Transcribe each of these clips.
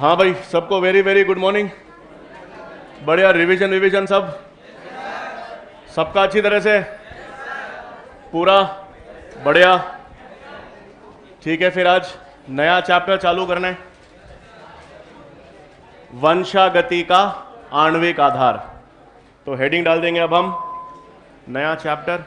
हाँ भाई, सबको वेरी वेरी गुड मॉर्निंग। बढ़िया, रिवीजन रिवीजन सब सबका अच्छी तरह से पूरा बढ़िया। ठीक है, फिर आज नया चैप्टर चालू करना है, वंशागति का आणविक आधार। तो हेडिंग डाल देंगे अब हम, नया चैप्टर।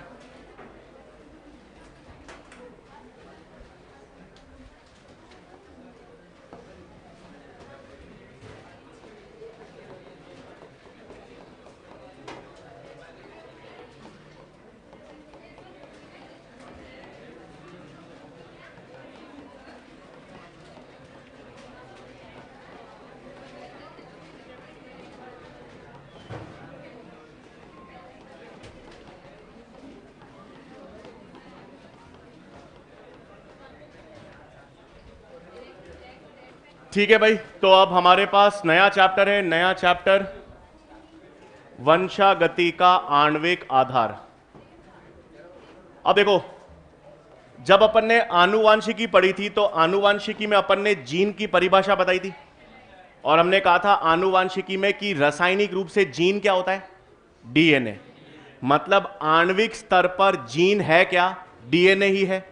ठीक है भाई, तो अब हमारे पास नया चैप्टर है, नया चैप्टर वंशागति का आणविक आधार। अब देखो, जब अपन ने आनुवांशिकी पढ़ी थी तो आनुवांशिकी में अपन ने जीन की परिभाषा बताई थी और हमने कहा था आनुवांशिकी में कि रासायनिक रूप से जीन क्या होता है, डीएनए। मतलब आणविक स्तर पर जीन है क्या, डीएनए ही है।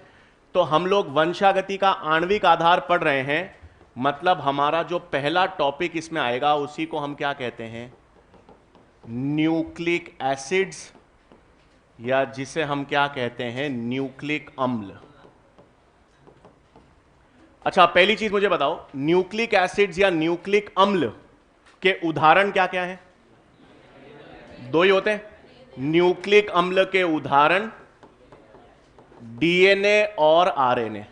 तो हम लोग वंशागति का आणविक आधार पढ़ रहे हैं। मतलब हमारा जो पहला टॉपिक इसमें आएगा उसी को हम क्या कहते हैं, न्यूक्लिक एसिड्स, या जिसे हम क्या कहते हैं, न्यूक्लिक अम्ल। अच्छा, पहली चीज मुझे बताओ, न्यूक्लिक एसिड्स या न्यूक्लिक अम्ल के उदाहरण क्या क्या हैं? दो ही होते हैं। न्यूक्लिक अम्ल के उदाहरण डीएनए और आरएनए।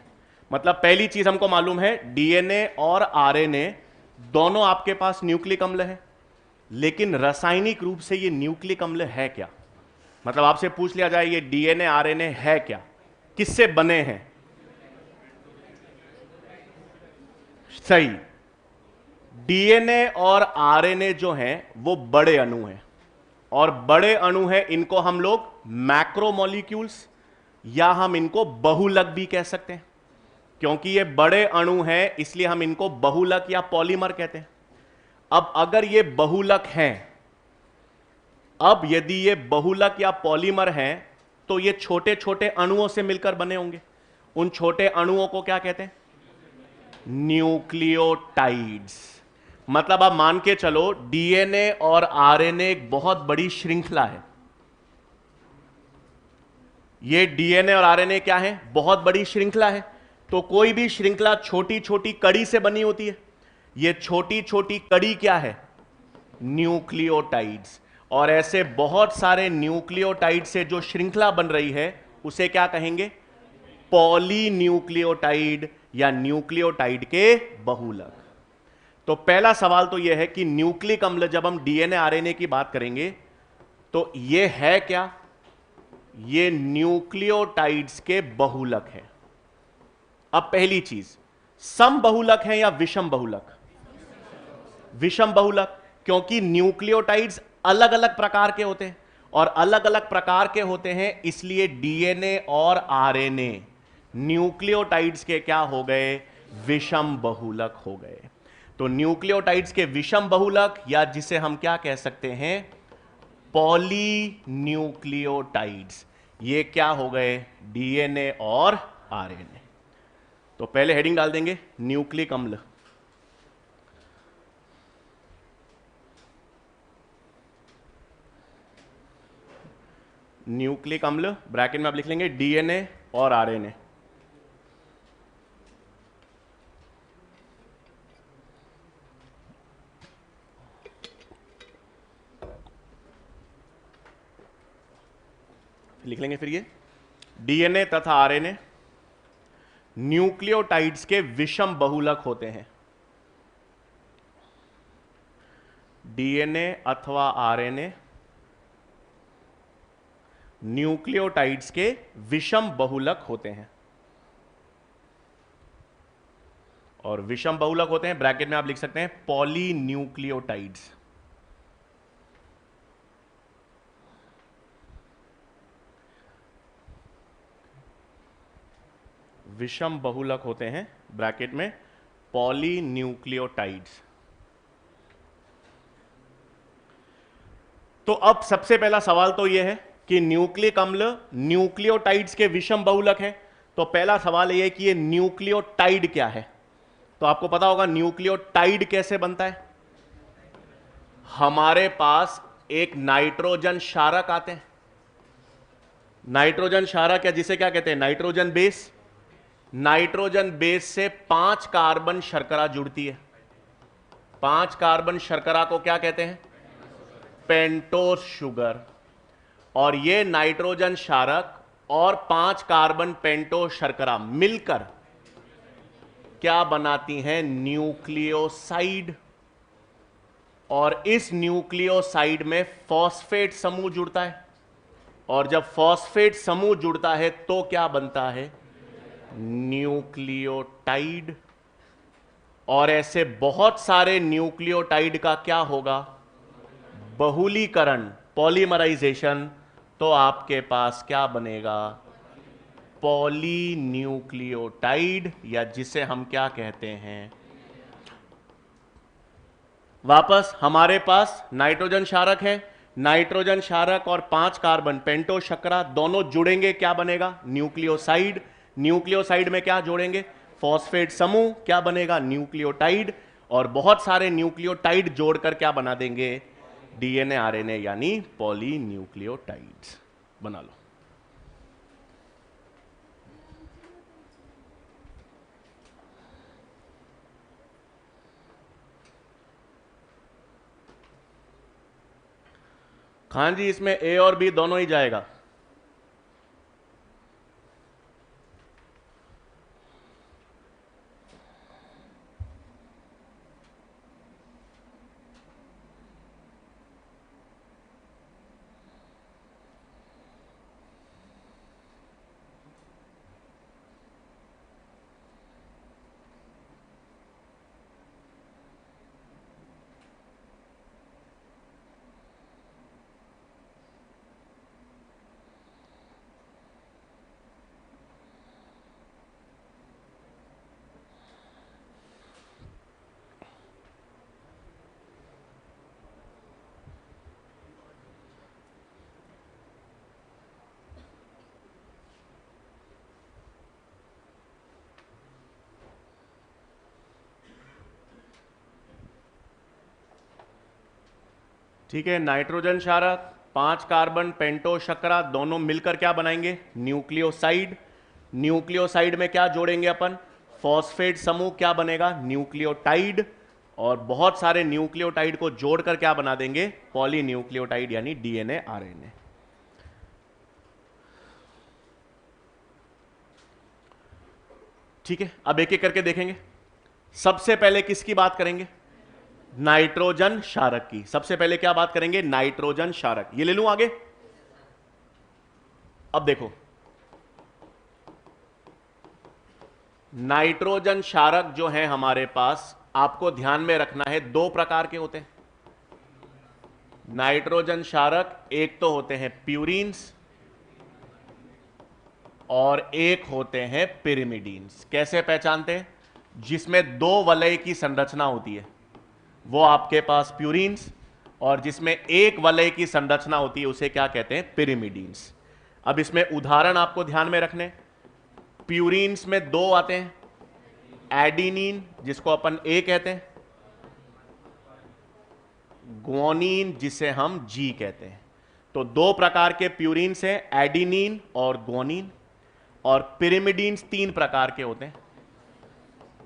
मतलब पहली चीज हमको मालूम है, डीएनए और आरएनए दोनों आपके पास न्यूक्लिक अम्ल है। लेकिन रासायनिक रूप से ये न्यूक्लिक अम्ल है क्या? मतलब आपसे पूछ लिया जाए ये डीएनए आरएनए है क्या, किससे बने हैं? सही, डीएनए और आरएनए जो हैं वो बड़े अणु हैं, और बड़े अणु हैं, इनको हम लोग मैक्रोमोलिक्यूल्स या हम इनको बहुलक भी कह सकते हैं। क्योंकि ये बड़े अणु हैं इसलिए हम इनको बहुलक या पॉलीमर कहते हैं। अब अगर ये बहुलक हैं, अब यदि ये बहुलक या पॉलीमर हैं तो ये छोटे छोटे अणुओं से मिलकर बने होंगे। उन छोटे अणुओं को क्या कहते हैं? न्यूक्लियोटाइड्स। मतलब आप मान के चलो डीएनए और आरएनए एक बहुत बड़ी श्रृंखला है। ये डीएनए और आरएनए क्या है? बहुत बड़ी श्रृंखला है। तो कोई भी श्रृंखला छोटी छोटी कड़ी से बनी होती है। ये छोटी छोटी कड़ी क्या है? न्यूक्लियोटाइड्स। और ऐसे बहुत सारे न्यूक्लियोटाइड से जो श्रृंखला बन रही है उसे क्या कहेंगे? पॉलीन्यूक्लियोटाइड या न्यूक्लियोटाइड के बहुलक। तो पहला सवाल तो यह है कि न्यूक्लिक अम्ल, जब हम डीएनए आरएनए की बात करेंगे तो यह है क्या? ये न्यूक्लियोटाइड्स के बहुलक है। अब पहली चीज, सम बहुलक है या विषम बहुलक? विषम बहुलक, क्योंकि न्यूक्लियोटाइड्स अलग अलग प्रकार के होते हैं, और अलग अलग प्रकार के होते हैं इसलिए डीएनए और आरएनए न्यूक्लियोटाइड्स के क्या हो गए? विषम बहुलक हो गए। तो न्यूक्लियोटाइड्स के विषम बहुलक, या जिसे हम क्या कह सकते हैं, पॉलीन्यूक्लियोटाइड्स, ये क्या हो गए? डीएनए और आरएनए। तो पहले हेडिंग डाल देंगे न्यूक्लिक अम्ल। न्यूक्लिक अम्ल ब्रैकेट में आप लिख लेंगे डीएनए और आरएनए। लिख लेंगे फिर ये डीएनए तथा आरएनए न्यूक्लियोटाइड्स के विषम बहुलक होते हैं। डीएनए अथवा आरएनए न्यूक्लियोटाइड्स के विषम बहुलक होते हैं। और विषम बहुलक होते हैं, ब्रैकेट में आप लिख सकते हैं पॉलीन्यूक्लियोटाइड्स। विषम बहुलक होते हैं, ब्रैकेट में पॉलीन्यूक्लियोटाइड्स। तो अब सबसे पहला सवाल तो यह है कि न्यूक्लिक अम्ल न्यूक्लियोटाइड्स के विषम बहुलक है। तो पहला सवाल यह है कि ये न्यूक्लियोटाइड क्या है। तो आपको पता होगा न्यूक्लियोटाइड कैसे बनता है। हमारे पास एक नाइट्रोजन क्षारक आते हैं। नाइट्रोजन क्षारक या जिसे क्या कहते हैं, नाइट्रोजन बेस। नाइट्रोजन बेस से 5 कार्बन शर्करा जुड़ती है। 5 कार्बन शर्करा को क्या कहते हैं, पेंटोस शुगर। और ये नाइट्रोजन क्षारक और 5 कार्बन पेंटोस शर्करा मिलकर क्या बनाती हैं, न्यूक्लियोसाइड। और इस न्यूक्लियोसाइड में फॉस्फेट समूह जुड़ता है। और जब फॉस्फेट समूह जुड़ता है तो क्या बनता है, न्यूक्लियोटाइड। और ऐसे बहुत सारे न्यूक्लियोटाइड का क्या होगा, बहुलीकरण, पॉलीमराइजेशन। तो आपके पास क्या बनेगा, पॉलीन्यूक्लियोटाइड, या जिसे हम क्या कहते हैं, वापस हमारे पास नाइट्रोजन क्षारक है। नाइट्रोजन क्षारक और 5 कार्बन पेंटोस शर्करा दोनों जुड़ेंगे, क्या बनेगा, न्यूक्लियोसाइड। न्यूक्लियोसाइड में क्या जोड़ेंगे, फॉस्फेट समूह, क्या बनेगा, न्यूक्लियोटाइड। और बहुत सारे न्यूक्लियोटाइड जोड़कर क्या बना देंगे, डीएनए आरएनए, यानी पॉलीन्यूक्लियोटाइड्स बना लो। खान जी, इसमें ए और बी दोनों ही जाएगा। ठीक है, नाइट्रोजन क्षारक, 5 कार्बन पेंटोस शर्करा दोनों मिलकर क्या बनाएंगे, न्यूक्लियोसाइड। न्यूक्लियोसाइड में क्या जोड़ेंगे अपन, फॉस्फेट समूह, क्या बनेगा, न्यूक्लियोटाइड। और बहुत सारे न्यूक्लियोटाइड को जोड़कर क्या बना देंगे, पॉलीन्यूक्लियोटाइड, यानी डीएनए आरएनए। ठीक है, अब एक एक करके देखेंगे। सबसे पहले किसकी बात करेंगे, नाइट्रोजन क्षारक की। सबसे पहले क्या बात करेंगे, नाइट्रोजन क्षारक। ये ले लूं आगे। अब देखो, नाइट्रोजन क्षारक जो है हमारे पास, आपको ध्यान में रखना है, 2 प्रकार के होते हैं नाइट्रोजन क्षारक। एक तो होते हैं प्यूरिन्स और एक होते हैं पिरिमिडीन्स। कैसे पहचानते हैं, जिसमें 2 वलय की संरचना होती है वो आपके पास प्यूरिन्स, और जिसमें 1 वलय की संरचना होती है उसे क्या कहते हैं, पिरिमिडीन्स। अब इसमें उदाहरण आपको ध्यान में रखने, प्यूरिन्स में 2 आते हैं, एडिनिन जिसको अपन ए कहते हैं, ग्वानिन जिसे हम जी कहते हैं। तो 2 प्रकार के प्यूरिन्स हैं, एडिनिन और ग्वानिन। और पिरिमिडीन्स 3 प्रकार के होते हैं,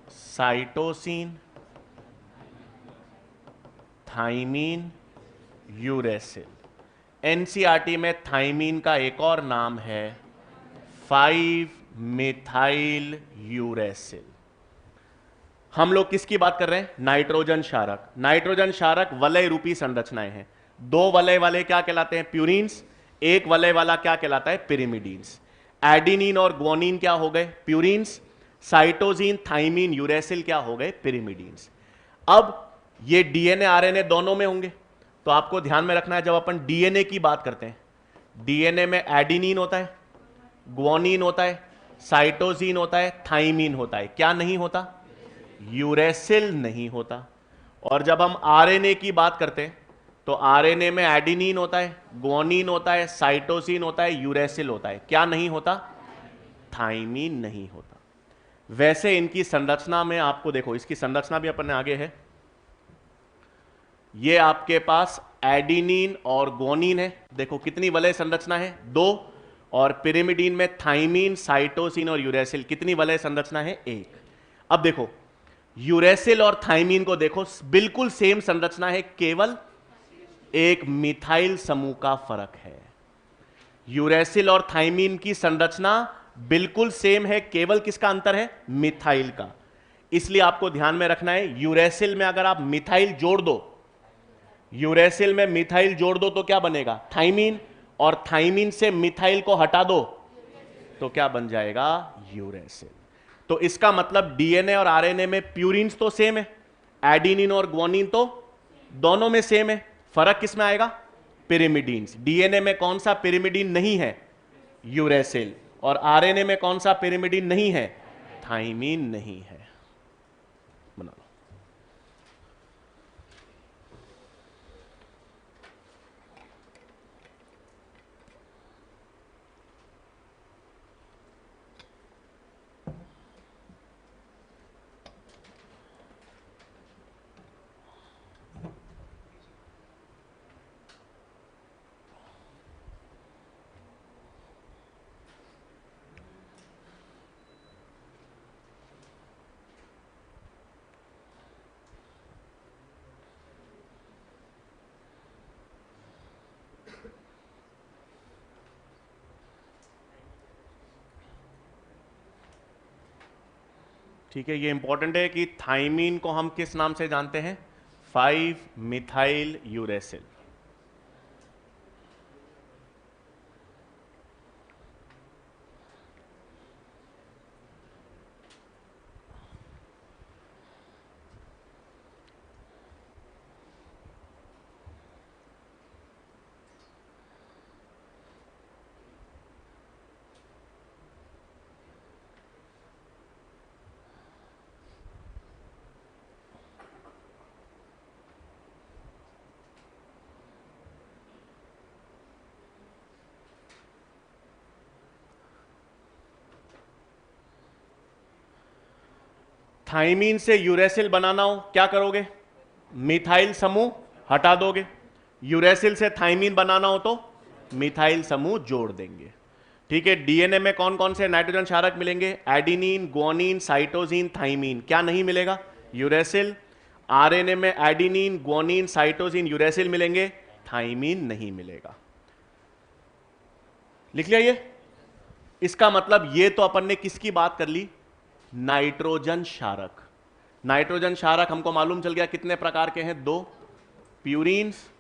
साइटोसिन, थाइमीन, यूरेसिल। एनसीईआरटी में थाइमीन का एक और नाम है 5-मिथाइल यूरेसिल। हम लोग किसकी बात कर रहे हैं, नाइट्रोजन क्षारक। नाइट्रोजन क्षारक वलय रूपी संरचनाएं हैं। 2 वलय वाले क्या कहलाते हैं, प्यूरिन्स। 1 वलय वाला क्या कहलाता है, पिरिमिडीन्स। एडिनिन और ग्वानिन क्या हो गए, प्यूरिन्स। साइटोसिन, थाइमीन, यूरेसिल क्या हो गए, पिरिमिडीन्स। अब ये डीएनए आरएनए दोनों में होंगे। तो आपको ध्यान में रखना है, जब अपन डीएनए की बात करते हैं, डीएनए में एडिनिन होता है, ग्वानिन होता है, साइटोसिन होता है, थाइमीन होता है, क्या नहीं होता, यूरेसिल नहीं होता। और जब हम आरएनए की बात करते हैं तो आरएनए में एडेनिन होता है, ग्वानिन होता है, साइटोसिन होता है, यूरेसिल होता है। क्या नहीं होता? थाइमीन नहीं होता। वैसे इनकी संरचना में आपको देखो, इसकी संरचना भी अपन ने आगे है। ये आपके पास एडेनिन और ग्वानिन है, देखो कितनी वलय संरचना है, 2। और पिरिमिडीन में थाइमीन, साइटोसिन और यूरेसिल, कितनी वलय संरचना है, 1। अब देखो यूरेसिल और थाइमीन को देखो, बिल्कुल सेम संरचना है, केवल एक मिथाइल समूह का फर्क है। यूरेसिल और थाइमीन की संरचना बिल्कुल सेम है, केवल किसका अंतर है? मिथाइल का। इसलिए आपको ध्यान में रखना है, यूरेसिल में अगर आप मिथाइल जोड़ दो, यूरेसिल में मिथाइल जोड़ दो तो क्या बनेगा? थाइमीन। और थाइमीन से मिथाइल को हटा दो तो क्या बन जाएगा? यूरेसिल। तो इसका मतलब डीएनए और आरएनए में प्यूरिन्स तो सेम है, एडेनिन और ग्वानिन तो दोनों में सेम है, फर्क किस में आएगा? पिरिमिडीन्स। डीएनए में कौन सा पिरिमिडीन नहीं है? यूरेसिल। और आरएनए में कौन सा पिरिमिडीन नहीं है? थाइमीन नहीं है। बना लो। ठीक है, ये इंपॉर्टेंट है कि थाइमीन को हम किस नाम से जानते हैं? 5 मिथाइल यूरेसिल। थाइमीन से यूरेसिल बनाना हो, क्या करोगे? मिथाइल समूह हटा दोगे। यूरेसिल से थाइमीन बनाना हो तो मिथाइल समूह जोड़ देंगे। ठीक है, डीएनए में कौन कौन से नाइट्रोजन क्षारक मिलेंगे? Adenine, guanine, cytosine, thymine. क्या नहीं मिलेगा? यूरेसिल। आरएनए में एडेनिन, ग्वानिन, साइटोसिन, यूरेसिल मिलेंगे, थाइमीन नहीं मिलेगा। लिख लिया ये? इसका मतलब ये तो अपन ने किसकी बात कर ली? नाइट्रोजन क्षारक। नाइट्रोजन क्षारक हमको मालूम चल गया कितने प्रकार के हैं? 2, प्यूरिन्स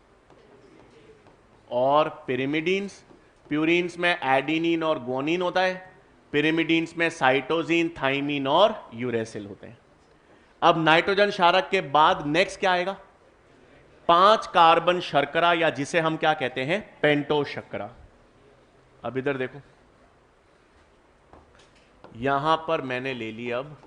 और पिरिमिडीन्स। प्यूरिन्स में एडेनिन और ग्वानिन होता है, पिरिमिडीन्स में साइटोसिन, थाइमीन और यूरेसिल होते हैं। अब नाइट्रोजन क्षारक के बाद नेक्स्ट क्या आएगा? 5 कार्बन शर्करा, या जिसे हम क्या कहते हैं? पेंटो शर्करा। अब इधर देखो, यहां पर मैंने ले ली अब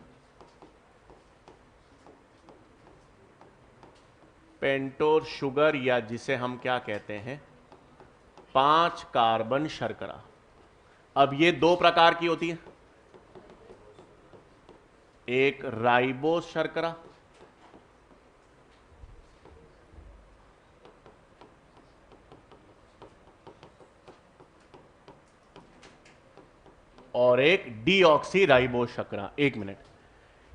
पेंटोर शुगर, या जिसे हम क्या कहते हैं? 5 कार्बन शर्करा। अब ये 2 प्रकार की होती है, एक राइबोस शर्करा और एक डीऑक्सी राइबोस शर्करा। 1 मिनट,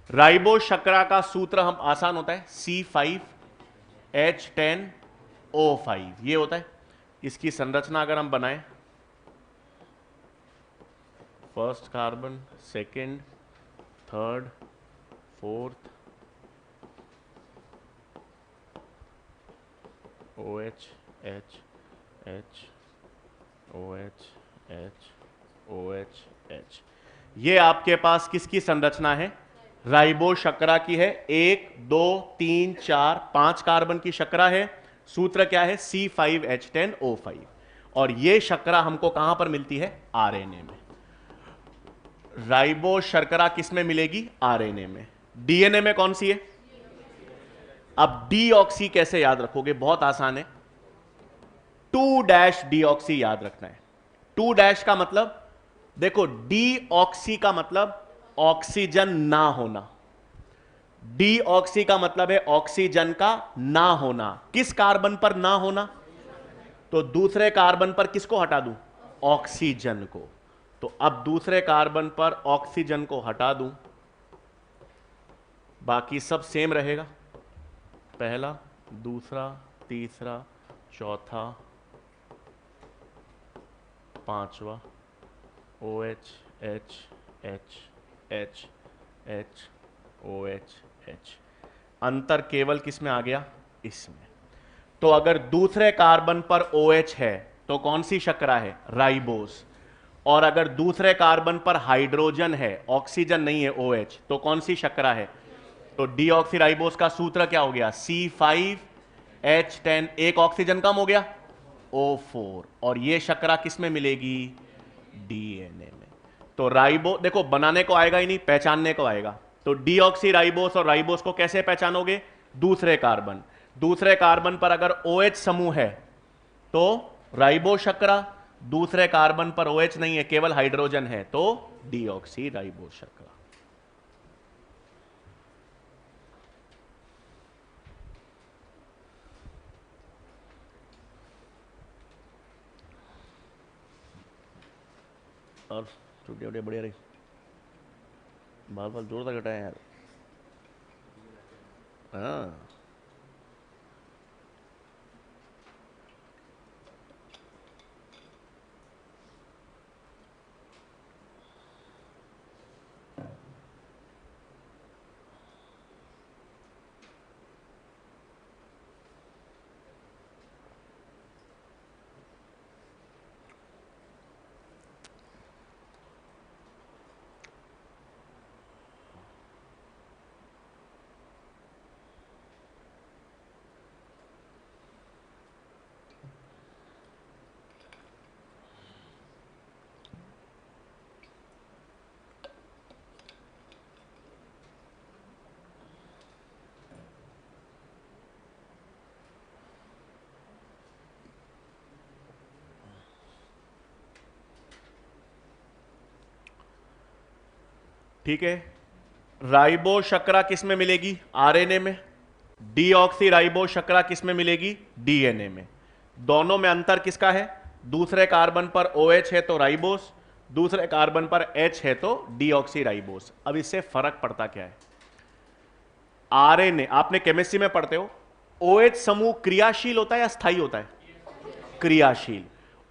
राइबोस शर्करा का सूत्र हम आसान होता है, C5H10O5, ये होता है। इसकी संरचना अगर हम बनाएं, first carbon, second, third, fourth, OH H H OH H OH H। ये आपके पास किसकी संरचना है? राइबोस शर्करा की है। 1 2 3 4 5 कार्बन की शर्करा है। सूत्र क्या है? C5H10O5। और ये शर्करा हमको कहां पर मिलती है? आरएनए में। राइबोस शर्करा किस में मिलेगी? आरएनए में। डीएनए में कौन सी है? अब डीऑक्सी कैसे याद रखोगे? बहुत आसान है, 2 डीऑक्सी याद रखना है। 2 का मतलब, देखो डीऑक्सी का मतलब ऑक्सीजन ना होना, डीऑक्सी का मतलब है ऑक्सीजन का ना होना। किस कार्बन पर ना होना? तो दूसरे कार्बन पर किसको हटा दूं? ऑक्सीजन को। तो अब दूसरे कार्बन पर ऑक्सीजन को हटा दूं, बाकी सब सेम रहेगा, पहला, दूसरा, तीसरा, चौथा, पांचवा, O H H H H H O H H. अंतर केवल किस में आ गया? इसमें। तो अगर दूसरे कार्बन पर OH है तो कौन सी शर्करा है? राइबोस। और अगर दूसरे कार्बन पर हाइड्रोजन है, ऑक्सीजन नहीं है, OH, तो कौन सी शर्करा है? तो डीऑक्सीराइबोस का सूत्र क्या हो गया? C5H10, एक ऑक्सीजन कम हो गया, O4। और ये शर्करा किस में मिलेगी? डीएनए में। तो राइबो देखो बनाने को आएगा ही नहीं, पहचानने को आएगा। तो डीऑक्सीराइबोस और राइबोस को कैसे पहचानोगे? दूसरे कार्बन, दूसरे कार्बन पर अगर OH समूह है तो राइबो शर्करा, दूसरे कार्बन पर OH नहीं है, केवल हाइड्रोजन है, तो डीऑक्सीराइबो शर्करा। और छुट्टियां वुट्टियां बढ़िया रही, बाल बाल जोर तक घटाए यार। हाँ, ठीक है। राइबो शर्करा किस में मिलेगी? आरएनए में। डीऑक्सी राइबो शर्करा किस में मिलेगी? डीएनए में। दोनों में अंतर किसका है? दूसरे कार्बन पर OH है तो राइबोस, दूसरे कार्बन पर H है तो डीऑक्सी राइबोस। अब इससे फर्क पड़ता क्या है? आरएनए आपने केमिस्ट्री में पढ़ते हो, OH समूह क्रियाशील होता है या स्थायी होता है? क्रियाशील।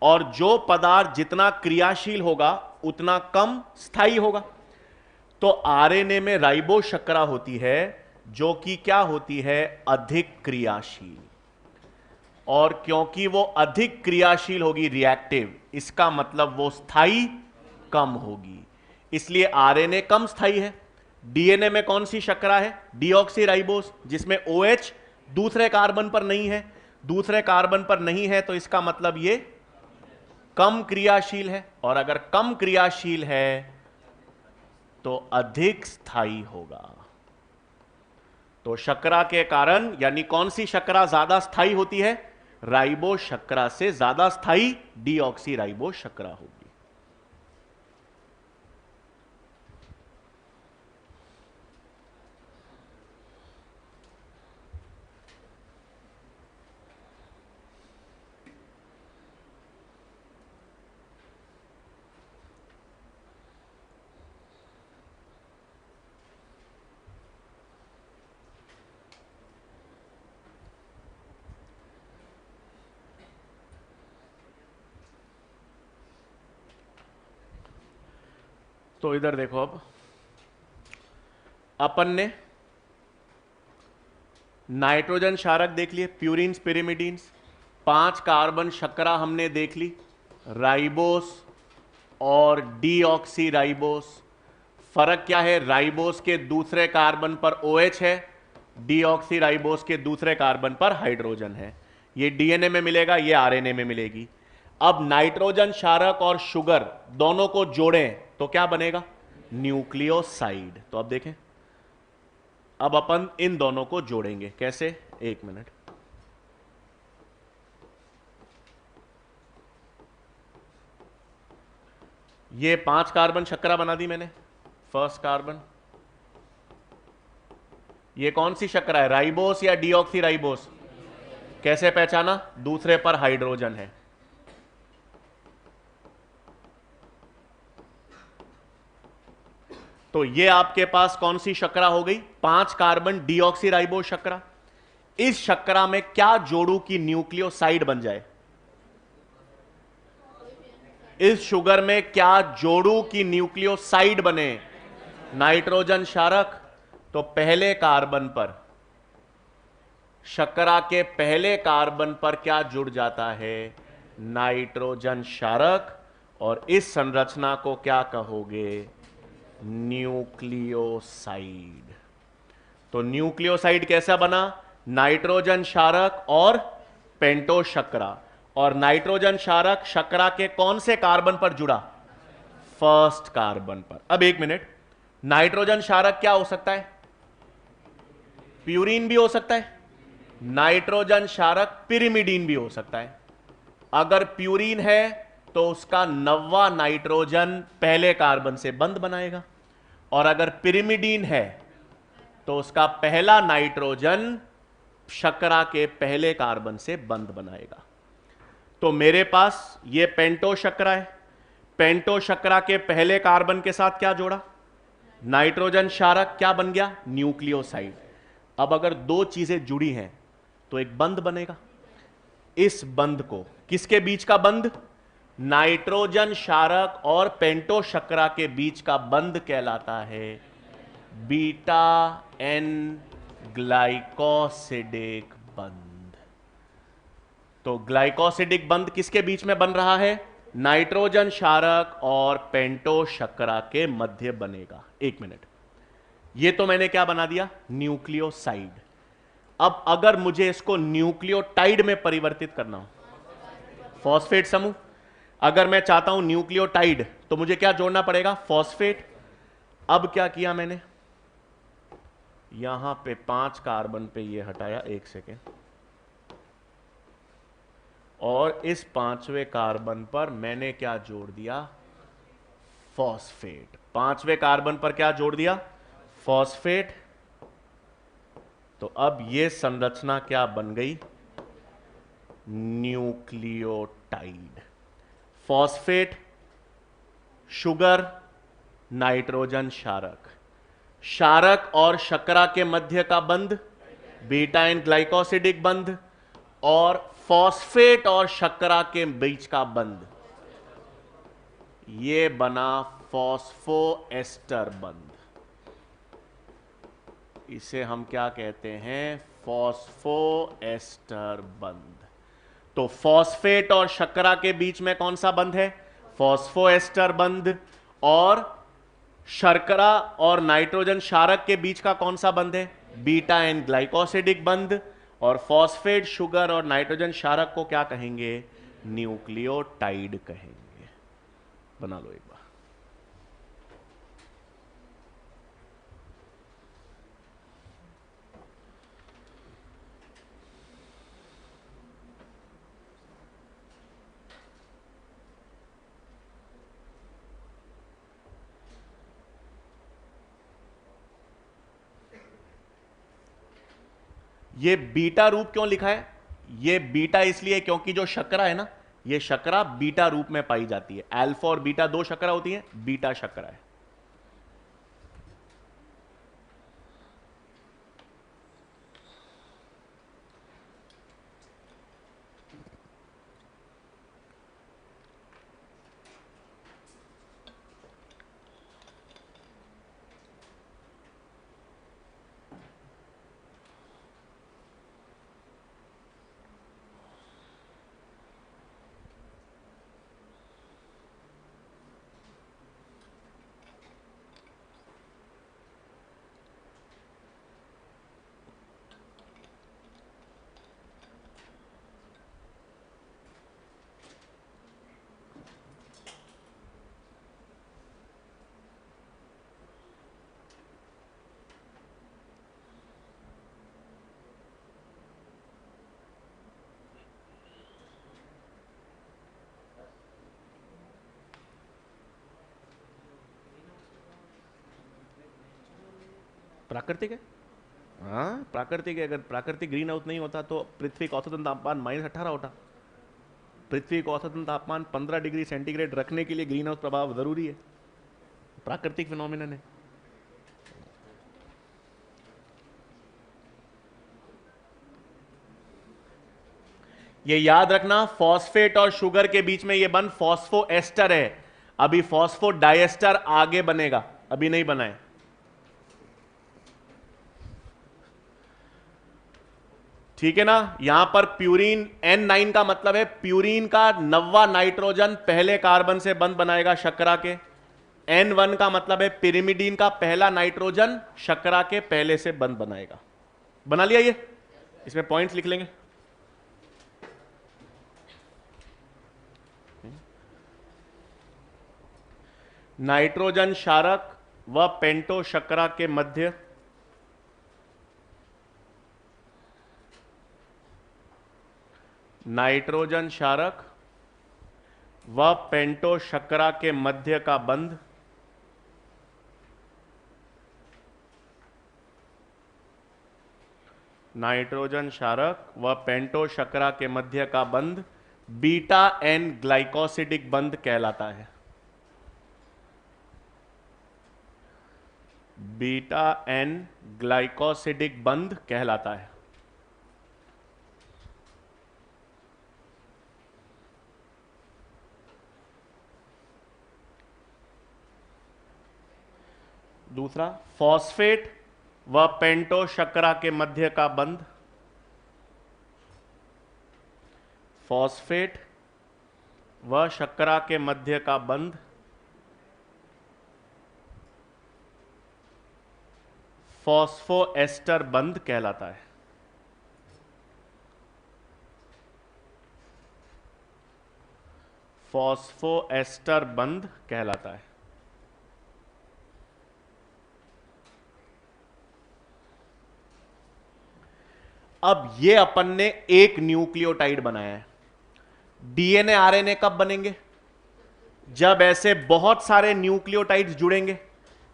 और जो पदार्थ जितना क्रियाशील होगा उतना कम स्थायी होगा। तो आरएनए में राइबो शर्करा होती है जो कि क्या होती है? अधिक क्रियाशील। और क्योंकि वो अधिक क्रियाशील होगी, रिएक्टिव, इसका मतलब वो स्थायी कम होगी, इसलिए आरएनए कम स्थायी है। डीएनए में कौन सी शर्करा है? डीऑक्सीराइबोस, जिसमें OH दूसरे कार्बन पर नहीं है, दूसरे कार्बन पर नहीं है तो इसका मतलब ये कम क्रियाशील है। और अगर कम क्रियाशील है तो अधिक स्थायी होगा। तो शर्करा के कारण, यानी कौन सी शर्करा ज्यादा स्थायी होती है? राइबो शर्करा से ज्यादा स्थायी डीऑक्सीराइबो शर्करा होगी। तो इधर देखो, अब अपन ने नाइट्रोजन क्षारक देख लिए, प्यूरिन्स पिरिमिडीन्स, 5 कार्बन शर्करा हमने देख ली, राइबोस और डीऑक्सी राइबोस। फर्क क्या है? राइबोस के दूसरे कार्बन पर OH है, डीऑक्सी राइबोस के दूसरे कार्बन पर हाइड्रोजन है। ये डीएनए में मिलेगा, ये आरएनए में मिलेगी। अब नाइट्रोजन क्षारक और शुगर दोनों को जोड़ें तो क्या बनेगा? न्यूक्लियोसाइड। तो अब देखें, अब अपन इन दोनों को जोड़ेंगे। कैसे? एक मिनट। ये 5 कार्बन शर्करा बना दी मैंने, फर्स्ट कार्बन। ये कौन सी शर्करा है, राइबोस या डीऑक्सी राइबोस? कैसे पहचाना? दूसरे पर हाइड्रोजन है। तो ये आपके पास कौन सी शर्करा हो गई? 5 कार्बन डीऑक्सी राइबोस शर्करा। इस शर्करा में क्या जोड़ू कि न्यूक्लियोसाइड बन जाए? इस शुगर में क्या जोड़ू कि न्यूक्लियोसाइड बने? नाइट्रोजन क्षारक। तो पहले कार्बन पर, शर्करा के पहले कार्बन पर क्या जुड़ जाता है? नाइट्रोजन क्षारक। और इस संरचना को क्या कहोगे? न्यूक्लियोसाइड। तो न्यूक्लियोसाइड कैसा बना? नाइट्रोजन क्षारक और पेंटोस शर्करा। और नाइट्रोजन क्षारक शर्करा के कौन से कार्बन पर जुड़ा? फर्स्ट कार्बन पर। अब एक मिनट, नाइट्रोजन क्षारक क्या हो सकता है? प्यूरीन भी हो सकता है। नाइट्रोजन क्षारक पिरिमिडीन भी हो सकता है। अगर प्यूरीन है तो उसका 9वां नाइट्रोजन पहले कार्बन से बंध बनाएगा, और अगर पिरिमिडीन है तो उसका पहला नाइट्रोजन शर्करा के पहले कार्बन से बंध बनाएगा। तो मेरे पास ये पेंटो शर्करा है। पेंटो शर्करा के पहले कार्बन के साथ क्या जोड़ा? नाइट्रोजन क्षारक। क्या बन गया? न्यूक्लियोसाइड। अब अगर दो चीजें जुड़ी हैं तो एक बंध बनेगा। इस बंध को, किसके बीच का बंध? नाइट्रोजन क्षारक और पेंटो शर्करा के बीच का बंध कहलाता है बीटा एन ग्लाइकोसिडिक बंध। तो ग्लाइकोसिडिक बंध किसके बीच में बन रहा है? नाइट्रोजन क्षारक और पेंटो शर्करा के मध्य बनेगा। एक मिनट, ये तो मैंने क्या बना दिया? न्यूक्लियोसाइड। अब अगर मुझे इसको न्यूक्लियोटाइड में परिवर्तित करना हो, फॉस्फेट समूह, अगर मैं चाहता हूं न्यूक्लियोटाइड, तो मुझे क्या जोड़ना पड़ेगा? फॉस्फेट। अब क्या किया मैंने? यहां पे 5 कार्बन पे ये हटाया, एक सेकेंड, और इस 5वें कार्बन पर मैंने क्या जोड़ दिया? फॉस्फेट। 5वें कार्बन पर क्या जोड़ दिया? फॉस्फेट। तो अब ये संरचना क्या बन गई? न्यूक्लियोटाइड। फॉस्फेट, शुगर, नाइट्रोजन क्षारक। क्षारक और शर्करा के मध्य का बंध बीटा एन ग्लाइकोसिडिक बंध, और फॉस्फेट और शर्करा के बीच का बंध, ये बना फॉस्फोएस्टर बंध। इसे हम क्या कहते हैं? फॉस्फोएस्टर बंध। तो फॉस्फेट और शर्करा के बीच में कौन सा बंध है? फॉस्फोएस्टर बंध। और शर्करा और नाइट्रोजन क्षारक के बीच का कौन सा बंध है? बीटा एन ग्लाइकोसिडिक बंध। और फॉस्फेट, शुगर और नाइट्रोजन क्षारक को क्या कहेंगे? न्यूक्लियोटाइड कहेंगे। बना लो एक बार। ये बीटा रूप क्यों लिखा है? ये बीटा इसलिए क्योंकि जो शर्करा है ना, ये शर्करा बीटा रूप में पाई जाती है। अल्फा और बीटा दो शर्करा होती है, बीटा शर्करा है। प्राकृतिक है, हाँ प्राकृतिक है। अगर प्राकृतिक ग्रीन हाउस नहीं होता तो पृथ्वी का औसतन तापमान -18 होता। पृथ्वी का औसतन तापमान 15 डिग्री सेंटीग्रेड रखने के लिए ग्रीन हाउस प्रभाव जरूरी है, प्राकृतिक फिनोमिनन है। ये याद रखना, फॉस्फेट और शुगर के बीच में ये बन फॉस्फोएस्टर है। अभी फॉस्फोडाइएस्टर आगे बनेगा, अभी नहीं बना है। ठीक है ना। यहां पर प्यूरीन N9 का मतलब है प्यूरीन का 9वां नाइट्रोजन पहले कार्बन से बंध बनाएगा शर्करा के। N1 का मतलब है पिरिमिडीन का पहला नाइट्रोजन शर्करा के पहले से बंध बनाएगा। बना लिया ये, इसमें पॉइंट्स लिख लेंगे। नाइट्रोजन क्षारक व पेंटो शर्करा के मध्य नाइट्रोजन क्षारक व पेंटो शर्करा के मध्य का बंध नाइट्रोजन क्षारक व पेंटो शर्करा के मध्य का बंध बीटा एन ग्लाइकोसिडिक बंध कहलाता है। बीटा एन ग्लाइकोसिडिक बंध कहलाता है। दूसरा, फॉस्फेट व पेंटो शर्करा के मध्य का बंध फॉस्फेट व शर्करा के मध्य का बंध फॉस्फोएस्टर बंध कहलाता है। फॉस्फोएस्टर बंध कहलाता है। अब ये अपन ने एक न्यूक्लियोटाइड बनाया है। डीएनए आरएनए कब बनेंगे? जब ऐसे बहुत सारे न्यूक्लियोटाइड्स जुड़ेंगे।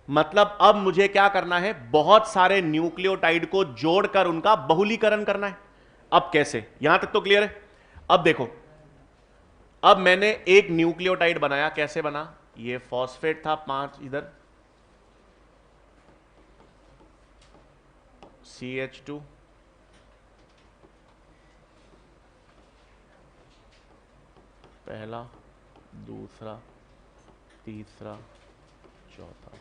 मतलब अब मुझे क्या करना है, बहुत सारे न्यूक्लियोटाइड को जोड़कर उनका बहुलीकरण करना है। अब कैसे, यहां तक तो क्लियर है। अब देखो, अब मैंने एक न्यूक्लियोटाइड बनाया। कैसे बना? ये फॉस्फेट था 5 इधर, CH2, पहला, दूसरा, तीसरा, चौथा।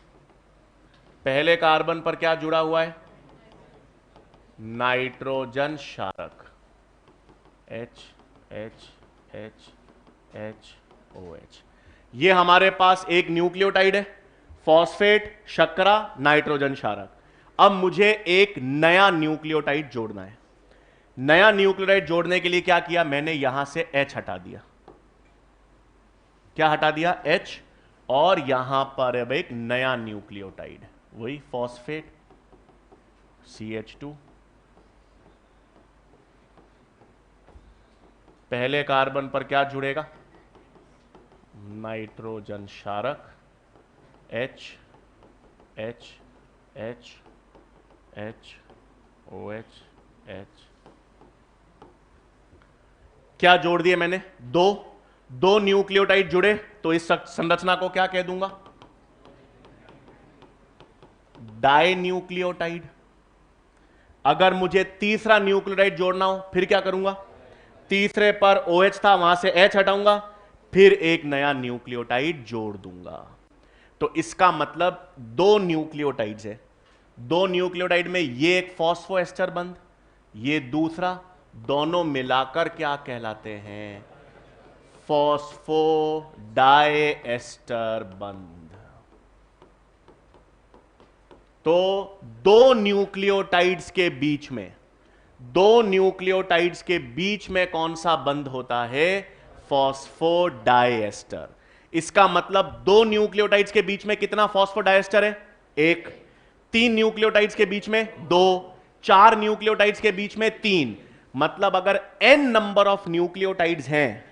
पहले कार्बन पर क्या जुड़ा हुआ है? नाइट्रोजन क्षारक H H H H OH। ये हमारे पास एक न्यूक्लियोटाइड है, फॉस्फेट, शर्करा, नाइट्रोजन क्षारक। अब मुझे एक नया न्यूक्लियोटाइड जोड़ना है। नया न्यूक्लियोटाइड जोड़ने के लिए क्या किया मैंने? यहां से H हटा दिया। क्या हटा दिया? H। और यहां पर अब एक नया न्यूक्लियोटाइड, वही फॉस्फेट, CH2। पहले कार्बन पर क्या जुड़ेगा? नाइट्रोजन क्षारक H H H H OH H। क्या जोड़ दिए मैंने? दो न्यूक्लियोटाइड जुड़े, तो इस संरचना को क्या कह दूंगा? Dinucleotide. अगर मुझे तीसरा न्यूक्लियोटाइड जोड़ना हो फिर क्या करूंगा? तीसरे पर OH था, वहां से H हटाऊंगा, फिर एक नया न्यूक्लियोटाइड जोड़ दूंगा। तो इसका मतलब दो न्यूक्लियोटाइड्स है। दो न्यूक्लियोटाइड में ये एक फॉस्फोएस्टर बंध, ये दूसरा, दोनों मिलाकर क्या कहलाते हैं? फॉस्फोडाइएस्टर बंध। तो दो न्यूक्लियोटाइड्स के बीच में कौन सा बंध होता है? फॉस्फोडाइएस्टर। इसका मतलब दो न्यूक्लियोटाइड्स के बीच में कितना फॉस्फोडाइएस्टर है? एक। तीन न्यूक्लियोटाइड्स के बीच में दो, चार न्यूक्लियोटाइड्स के बीच में तीन। मतलब अगर n नंबर ऑफ न्यूक्लियोटाइड्स हैं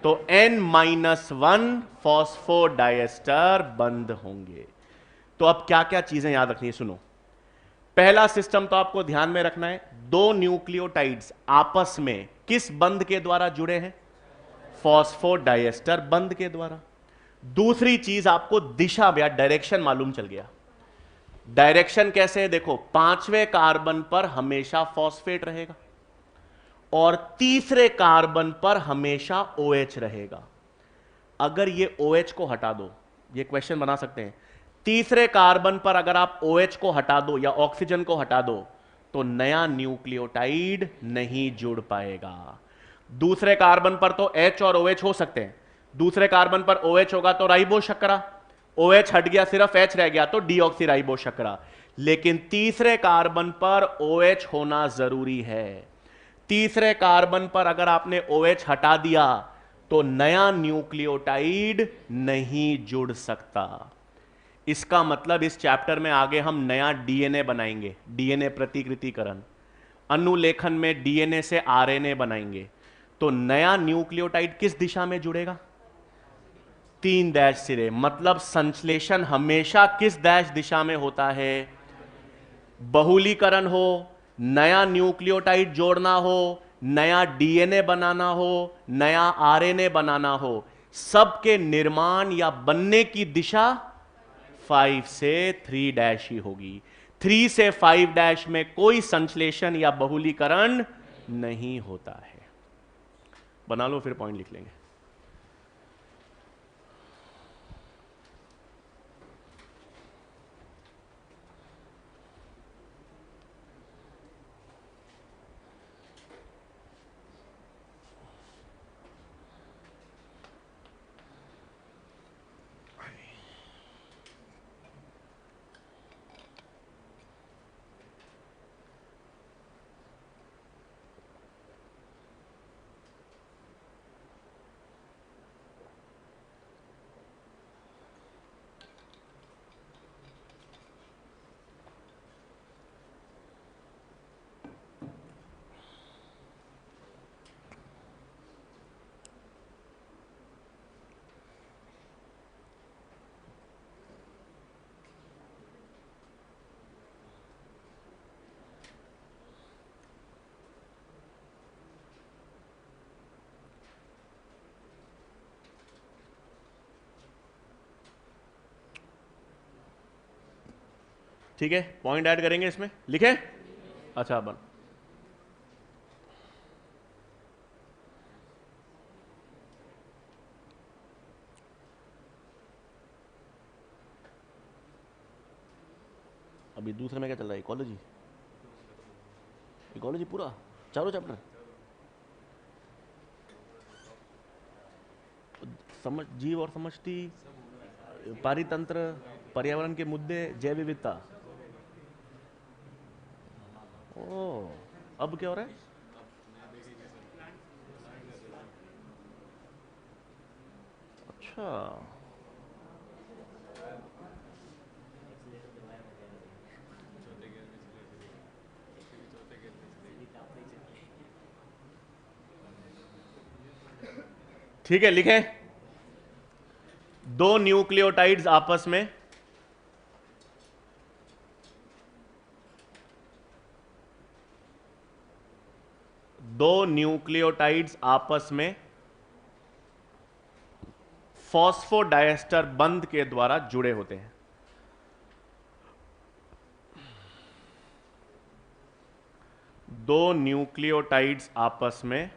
तो N-1 फॉस्फोडाइएस्टर बंध होंगे। तो अब क्या क्या चीजें याद रखनी है, सुनो। पहला सिस्टम तो आपको ध्यान में रखना है, दो न्यूक्लियोटाइड्स आपस में किस बंध के द्वारा जुड़े हैं? फॉस्फोडाइएस्टर बंध के द्वारा। दूसरी चीज आपको दिशा या डायरेक्शन मालूम चल गया। डायरेक्शन कैसे है? देखो, पांचवें कार्बन पर हमेशा फॉस्फेट रहेगा और तीसरे कार्बन पर हमेशा OH रहेगा। अगर ये OH को हटा दो, ये क्वेश्चन बना सकते हैं, तीसरे कार्बन पर अगर आप OH को हटा दो या ऑक्सीजन को हटा दो तो नया न्यूक्लियोटाइड नहीं जुड़ पाएगा। दूसरे कार्बन पर तो H और OH हो सकते हैं, दूसरे कार्बन पर OH होगा तो राइबो शर्करा, OH हट गया, सिर्फ H रह गया तो डीऑक्सी राइबो शर्करा। लेकिन तीसरे कार्बन पर OH होना जरूरी है। तीसरे कार्बन पर अगर आपने OH हटा दिया तो नया न्यूक्लियोटाइड नहीं जुड़ सकता। इसका मतलब इस चैप्टर में आगे हम नया डीएनए बनाएंगे, डीएनए प्रतिकृतिकरण, अनुलेखन में डीएनए से आरएनए बनाएंगे। तो नया न्यूक्लियोटाइड किस दिशा में जुड़ेगा? 3 डैश सिरे। मतलब संश्लेषण हमेशा किस डैश दिशा में होता है? बहुलीकरण हो, नया न्यूक्लियोटाइड जोड़ना हो, नया डीएनए बनाना हो, नया आरएनए बनाना हो, सबके निर्माण या बनने की दिशा 5 से 3 डैश ही होगी। 3 से 5 डैश में कोई संश्लेषण या बहुलीकरण नहीं होता है। बना लो, फिर पॉइंट लिख लेंगे। ठीक है, पॉइंट ऐड करेंगे इसमें, लिखे? अच्छा, बन अभी दूसरे में क्या चल रहा है? इकोलॉजी, इकोलॉजी पूरा चारों चैप्टर समझ, जीव और समष्टि, पारितंत्र, पर्यावरण के मुद्दे, जैव विविधता। ओ, अब क्या हो रहा है? अच्छा, ठीक है, लिखें। दो न्यूक्लियोटाइड्स आपस में फॉस्फोडाइएस्टर बंध के द्वारा जुड़े होते हैं। दो न्यूक्लियोटाइड्स आपस में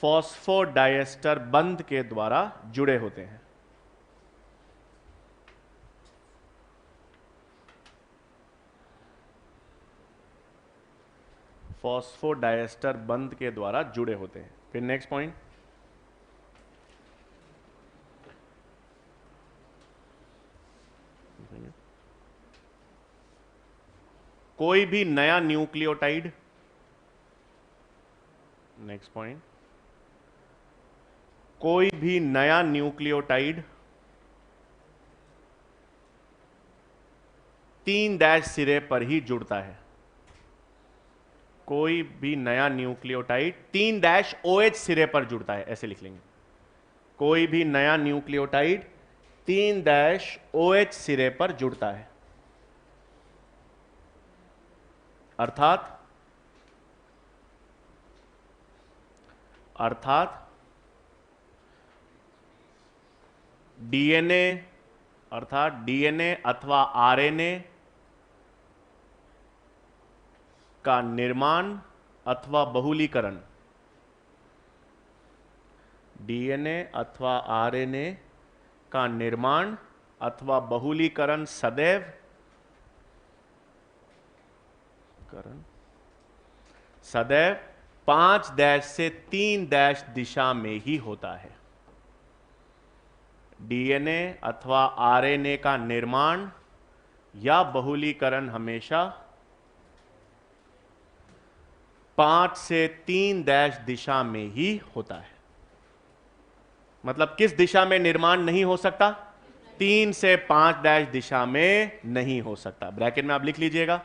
फॉस्फोडाइएस्टर बंध के द्वारा जुड़े होते हैं। फॉस्फोडाइएस्टर बंध के द्वारा जुड़े होते हैं। फिर नेक्स्ट पॉइंट, कोई भी नया न्यूक्लियोटाइड, नेक्स्ट पॉइंट, कोई भी नया न्यूक्लियोटाइड 3 डैश सिरे पर ही जुड़ता है। कोई भी नया न्यूक्लियोटाइड 3 डैश OH सिरे पर जुड़ता है, ऐसे लिख लेंगे। कोई भी नया न्यूक्लियोटाइड 3 डैश OH सिरे पर जुड़ता है, अर्थात डीएनए अथवा आरएनए का निर्माण अथवा बहुलीकरण, डीएनए अथवा आरएनए का निर्माण अथवा बहुलीकरण सदैव 5 डैश से 3 डैश दिशा में ही होता है। डीएनए अथवा आरएनए का निर्माण या बहुलीकरण हमेशा 5 से 3 डैश दिशा में ही होता है। मतलब किस दिशा में निर्माण नहीं हो सकता? 3 से 5 डैश दिशा में नहीं हो सकता। ब्रैकेट में आप लिख लीजिएगा।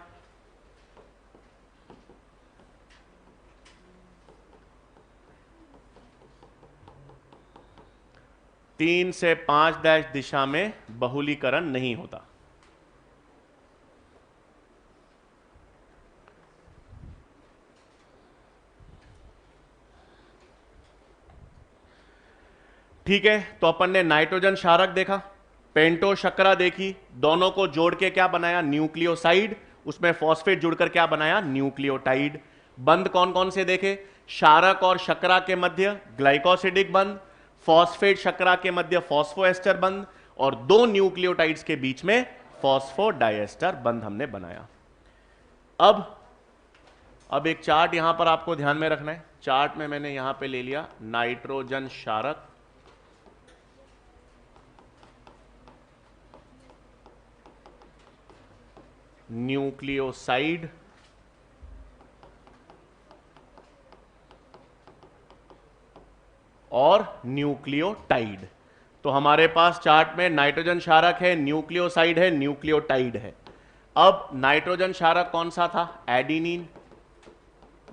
तीन से 5 डैश दिशा में बहुलीकरण नहीं होता। ठीक है, तो अपन ने नाइट्रोजन क्षारक देखा, पेंटो शर्करा देखी, दोनों को जोड़ के क्या बनाया? न्यूक्लियोसाइड। उसमें फॉस्फेट जुड़कर क्या बनाया? न्यूक्लियोटाइड। बंध कौन कौन से देखे? क्षारक और शर्करा के मध्य ग्लाइकोसिडिक बंध, फॉस्फेट शर्करा के मध्य फॉस्फोएस्टर बंध, और 2 न्यूक्लियोटाइड्स के बीच में फॉस्फोडाइएस्टर बंध हमने बनाया। अब एक चार्ट यहां पर आपको ध्यान में रखना है। चार्ट में मैंने यहां पे ले लिया नाइट्रोजन क्षारक, न्यूक्लियोसाइड और न्यूक्लियोटाइड। तो हमारे पास चार्ट में नाइट्रोजन क्षारक है, न्यूक्लियोसाइड है, न्यूक्लियोटाइड है। अब नाइट्रोजन क्षारक कौन सा था? एडिनिन,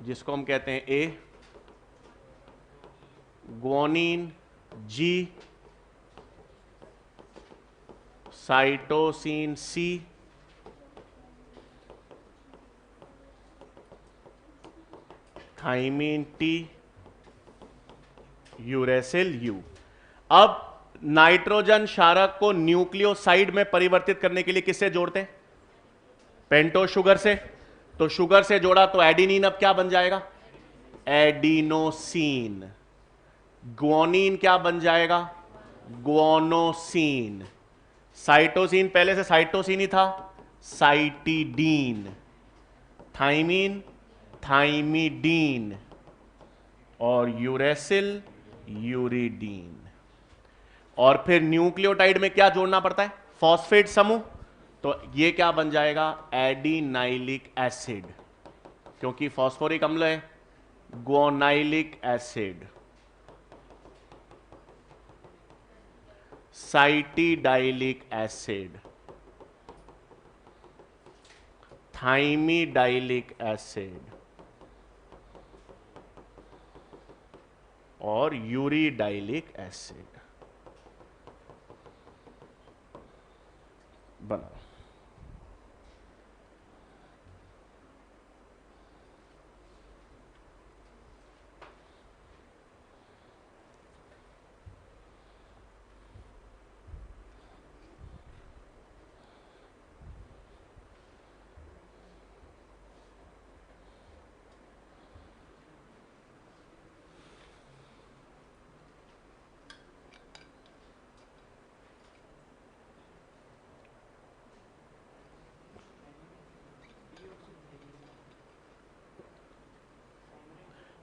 जिसको हम कहते हैं A, guanine G, cytosine C, thymine T, uracil U. अब नाइट्रोजन क्षारक को न्यूक्लियोसाइड में परिवर्तित करने के लिए किससे जोड़ते हैं? पेंटो शुगर से। तो शुगर से जोड़ा तो एडिनिन अब क्या बन जाएगा? एडिनोसिन। ग्वानिन क्या बन जाएगा? ग्वानोसिन। साइटोसिन पहले से साइटोसिन ही था, साइटिडीन। थाइमिन थाइमिडीन, और यूरेसिल यूरिडीन। और फिर न्यूक्लियोटाइड में क्या जोड़ना पड़ता है? फॉस्फेट समूह। तो ये क्या बन जाएगा? एडिनाइलिक एसिड, क्योंकि फॉस्फोरिक अम्ल है। Guanylic acid, cytidylic acid, thymidylic acid और यूरिडाइलिक एसिड बना।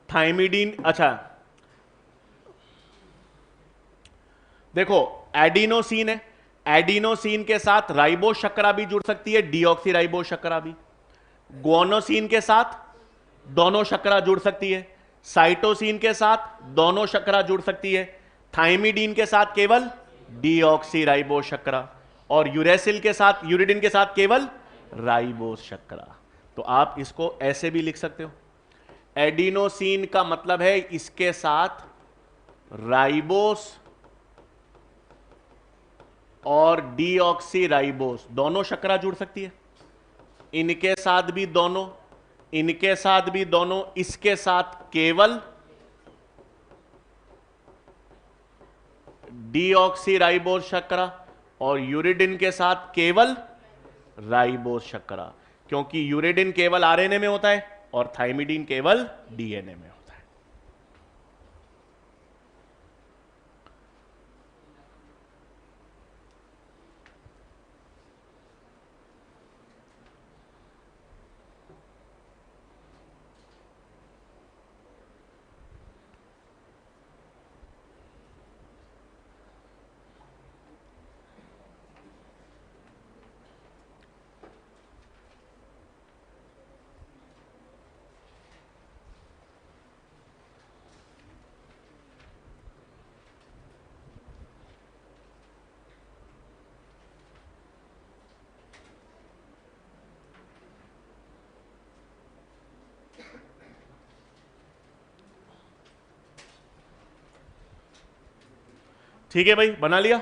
थाइमिडीन, अच्छा देखो एडिनोसिन है, एडिनोसिन के साथ राइबो शर्करा भी जुड़ सकती है, डीऑक्सी राइबो शर्करा भी। ग्वानोसिन के साथ दोनों शर्करा जुड़ सकती है, साइटोसिन के साथ दोनों शर्करा जुड़ सकती है, थाइमिडीन के साथ केवल डीऑक्सी राइबो शर्करा, और यूरेसिल के साथ, यूरिडिन के साथ केवल राइबो शर्करा। तो आप इसको ऐसे भी लिख सकते हो, एडिनोसिन का मतलब है इसके साथ राइबोस और डीऑक्सी राइबोस, दोनों शर्करा जुड़ सकती है, इनके साथ भी दोनों, इनके साथ भी दोनों, इसके साथ केवल डीऑक्सी राइबोस शर्करा, और यूरिडिन के साथ केवल राइबोस शर्करा, क्योंकि यूरिडिन केवल आरएनए में होता है और थाइमिडीन केवल डीएनए में होता है। ठीक है भाई, बना लिया।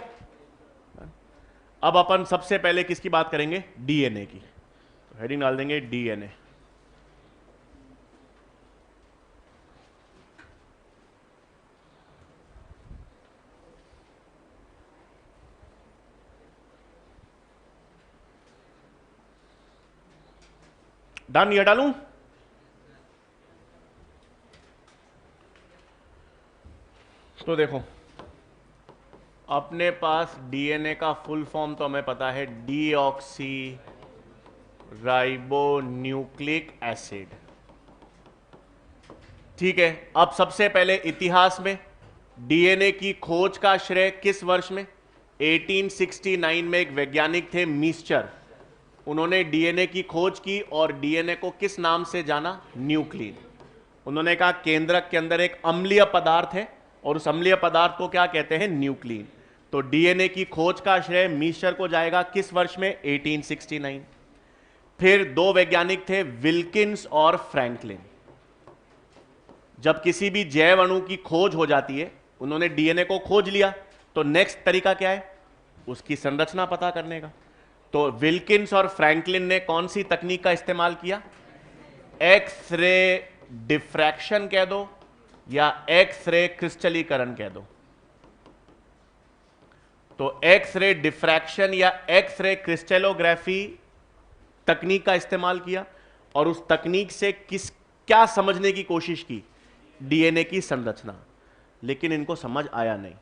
अब अपन सबसे पहले किसकी बात करेंगे? डीएनए की। तो हेडिंग डाल देंगे डीएनए। डन, ये डालूं? तो देखो, अपने पास डीएनए का फुल फॉर्म तो हमें पता है, डीऑक्सी राइबो न्यूक्लिक एसिड। ठीक है, अब सबसे पहले इतिहास में डीएनए की खोज का श्रेय किस वर्ष में? 1869 में एक वैज्ञानिक थे मीस्चर, उन्होंने डीएनए की खोज की और डीएनए को किस नाम से जाना? न्यूक्लिन। उन्होंने कहा केंद्रक के अंदर एक अम्लीय पदार्थ है और उस अम्लीय पदार्थ को क्या कहते हैं? न्यूक्लिन। तो डीएनए की खोज का श्रेय मीस्चर को जाएगा किस वर्ष में? 1869। फिर दो वैज्ञानिक थे विल्किंस और फ्रैंकलिन। जब किसी भी जैव अणु की खोज हो जाती है, उन्होंने डीएनए को खोज लिया, तो नेक्स्ट तरीका क्या है? उसकी संरचना पता करने का। तो विल्किंस और फ्रैंकलिन ने कौन सी तकनीक का इस्तेमाल किया? एक्स रे डिफ्रैक्शन कह दो या एक्स रे क्रिस्टलीकरण कह दो। तो एक्स रे डिफ्रैक्शन या एक्स रे क्रिस्टलोग्राफी तकनीक का इस्तेमाल किया और उस तकनीक से क्या समझने की कोशिश की? डीएनए की संरचना। लेकिन इनको समझ आया नहीं।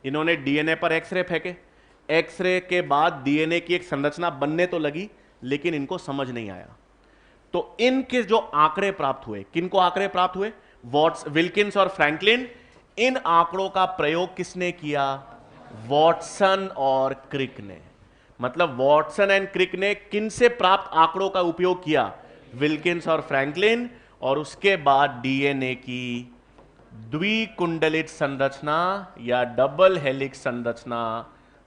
इन्होंने डीएनए पर एक्सरे फेंके, एक्सरे के बाद डीएनए की एक संरचना बनने तो लगी, लेकिन इनको समझ नहीं आया। तो इनके जो आंकड़े प्राप्त हुए, किनको आंकड़े प्राप्त हुए? विल्किंस और फ्रैंकलिन। इन आंकड़ों का प्रयोग किसने किया? वॉटसन और क्रिक ने। मतलब वॉटसन एंड क्रिक ने किन से प्राप्त आंकड़ों का उपयोग किया? विल्किंस और फ्रैंकलिन। और उसके बाद डीएनए की द्विकुंडलित संरचना या डबल हेलिक्स संरचना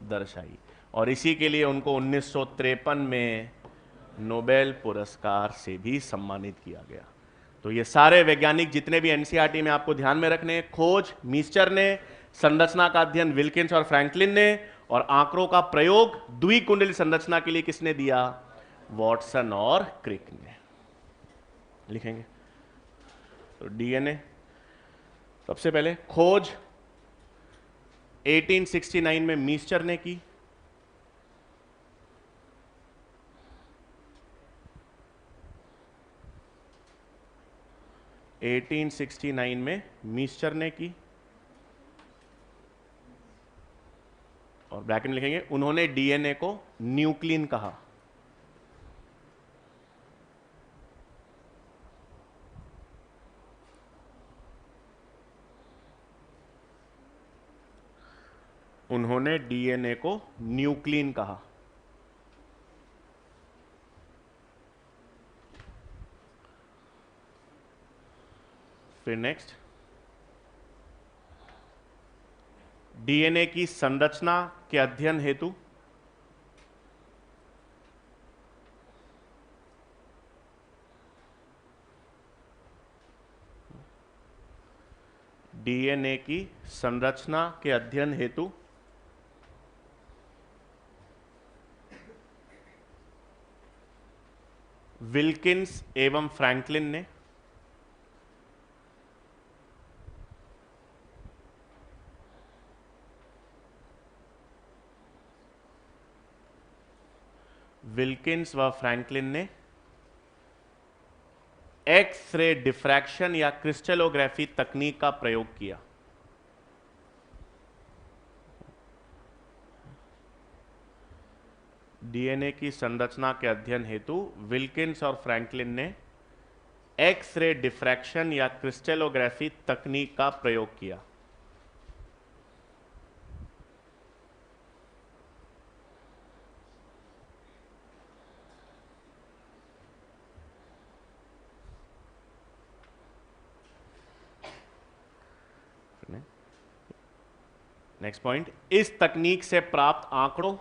दर्शाई, और इसी के लिए उनको 1953 में नोबेल पुरस्कार से भी सम्मानित किया गया। तो ये सारे वैज्ञानिक जितने भी एनसीईआरटी में आपको ध्यान में रखने, खोज मीस्चर ने, संरचना का अध्ययन विल्किंस और फ्रैंकलिन ने, और आंकड़ों का प्रयोग द्विकुंडलित संरचना के लिए किसने दिया? वॉटसन और क्रिक ने। लिखेंगे तो डीएनए सबसे पहले खोज 1869 में मीस्चर ने की, में मीस्चर ने की, और ब्रैकेट में लिखेंगे उन्होंने डीएनए को न्यूक्लिन कहा। उन्होंने डीएनए को न्यूक्लिन कहा। फिर नेक्स्ट, डीएनए की संरचना के अध्ययन हेतु डीएनए की संरचना के अध्ययन हेतु विल्किंस एवं फ्रैंकलिन ने विल्किंस व फ्रैंकलिन ने एक्स रे डिफ्रैक्शन या क्रिस्टलोग्राफी तकनीक का प्रयोग किया। डीएनए की संरचना के अध्ययन हेतु विल्किंस और फ्रैंकलिन ने एक्स रे डिफ्रैक्शन या क्रिस्टलोग्राफी तकनीक का प्रयोग किया। नेक्स्ट पॉइंट, इस तकनीक से प्राप्त आंकड़ों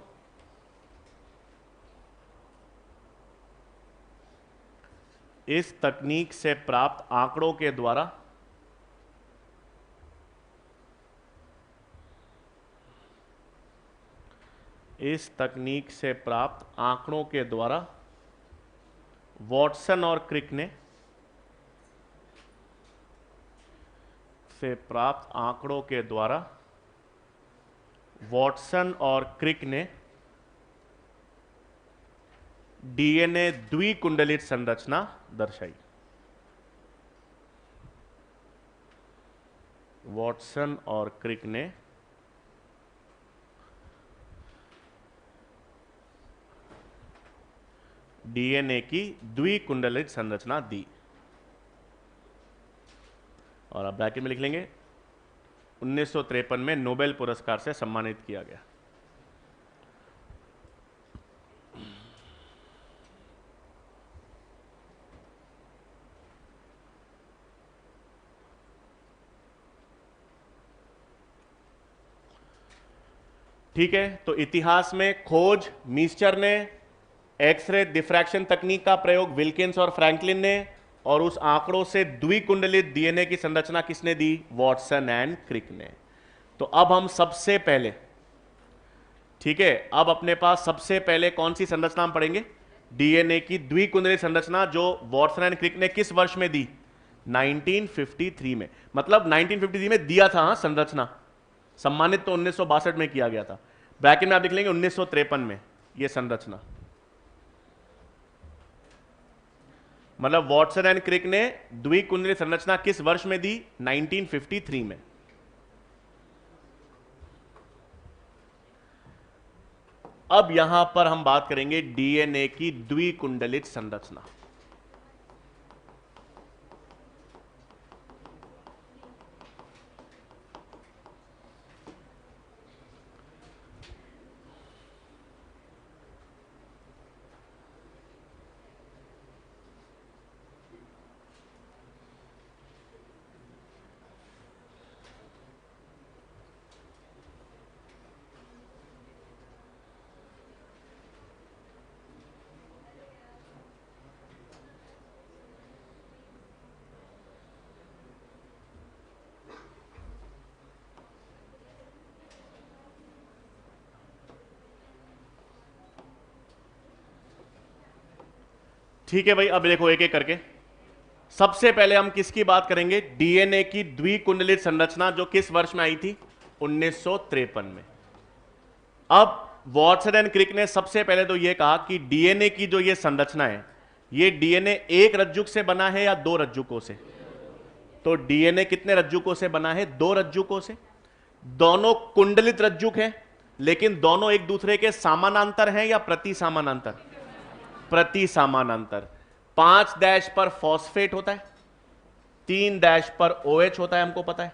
इस तकनीक से प्राप्त आंकड़ों के द्वारा इस तकनीक से प्राप्त आंकड़ों के द्वारा वॉटसन और क्रिक ने डीएनए द्विकुंडलित संरचना दर्शाई। वॉटसन और क्रिक ने डीएनए की द्विकुंडलित संरचना दी। और अब ब्रैकेट में लिख लेंगे 1953 में नोबेल पुरस्कार से सम्मानित किया गया। ठीक है, तो इतिहास में खोज मीस्चर ने, एक्सरे डिफ्रैक्शन तकनीक का प्रयोग विल्किंस और फ्रैंकलिन ने, और उस आंकड़ों से द्विकुंडलित डीएनए की संरचना किसने दी? वॉटसन एंड क्रिक ने। तो अब हम सबसे पहले, ठीक है, अब अपने पास सबसे पहले कौन सी संरचना हम पढ़ेंगे? डीएनए की द्विकुंडलित संरचना, जो वॉटसन एंड क्रिक ने किस वर्ष में दी? 1953 में। मतलब 1953 में दिया था। हाँ, संरचना सम्मानित तो 1962 में किया गया था। ब्रैकेट में आप लिख लेंगे 1953 में यह संरचना। मतलब वॉटसन एंड क्रिक ने द्विकुंडलित संरचना किस वर्ष में दी? 1953 में। अब यहां पर हम बात करेंगे डीएनए की द्विकुंडलित संरचना। ठीक है भाई, अब देखो एक एक करके। सबसे पहले हम किसकी बात करेंगे? डीएनए की द्विकुंडलित संरचना, जो किस वर्ष में आई थी? 1953 में। अब वॉटसन एंड क्रिक ने सबसे पहले तो यह कहा कि डीएनए की जो ये संरचना है, ये डीएनए एक रज्जुक से बना है या दो रज्जुकों से? तो डीएनए कितने रज्जुकों से बना है? दो रज्जुकों से। दोनों कुंडलित रज्जुक हैं, लेकिन दोनों एक दूसरे के समानांतर हैं या प्रति समानांतर? प्रति समानांतर। 5 डैश पर फॉस्फेट होता है, 3 डैश पर OH होता है, हमको पता है।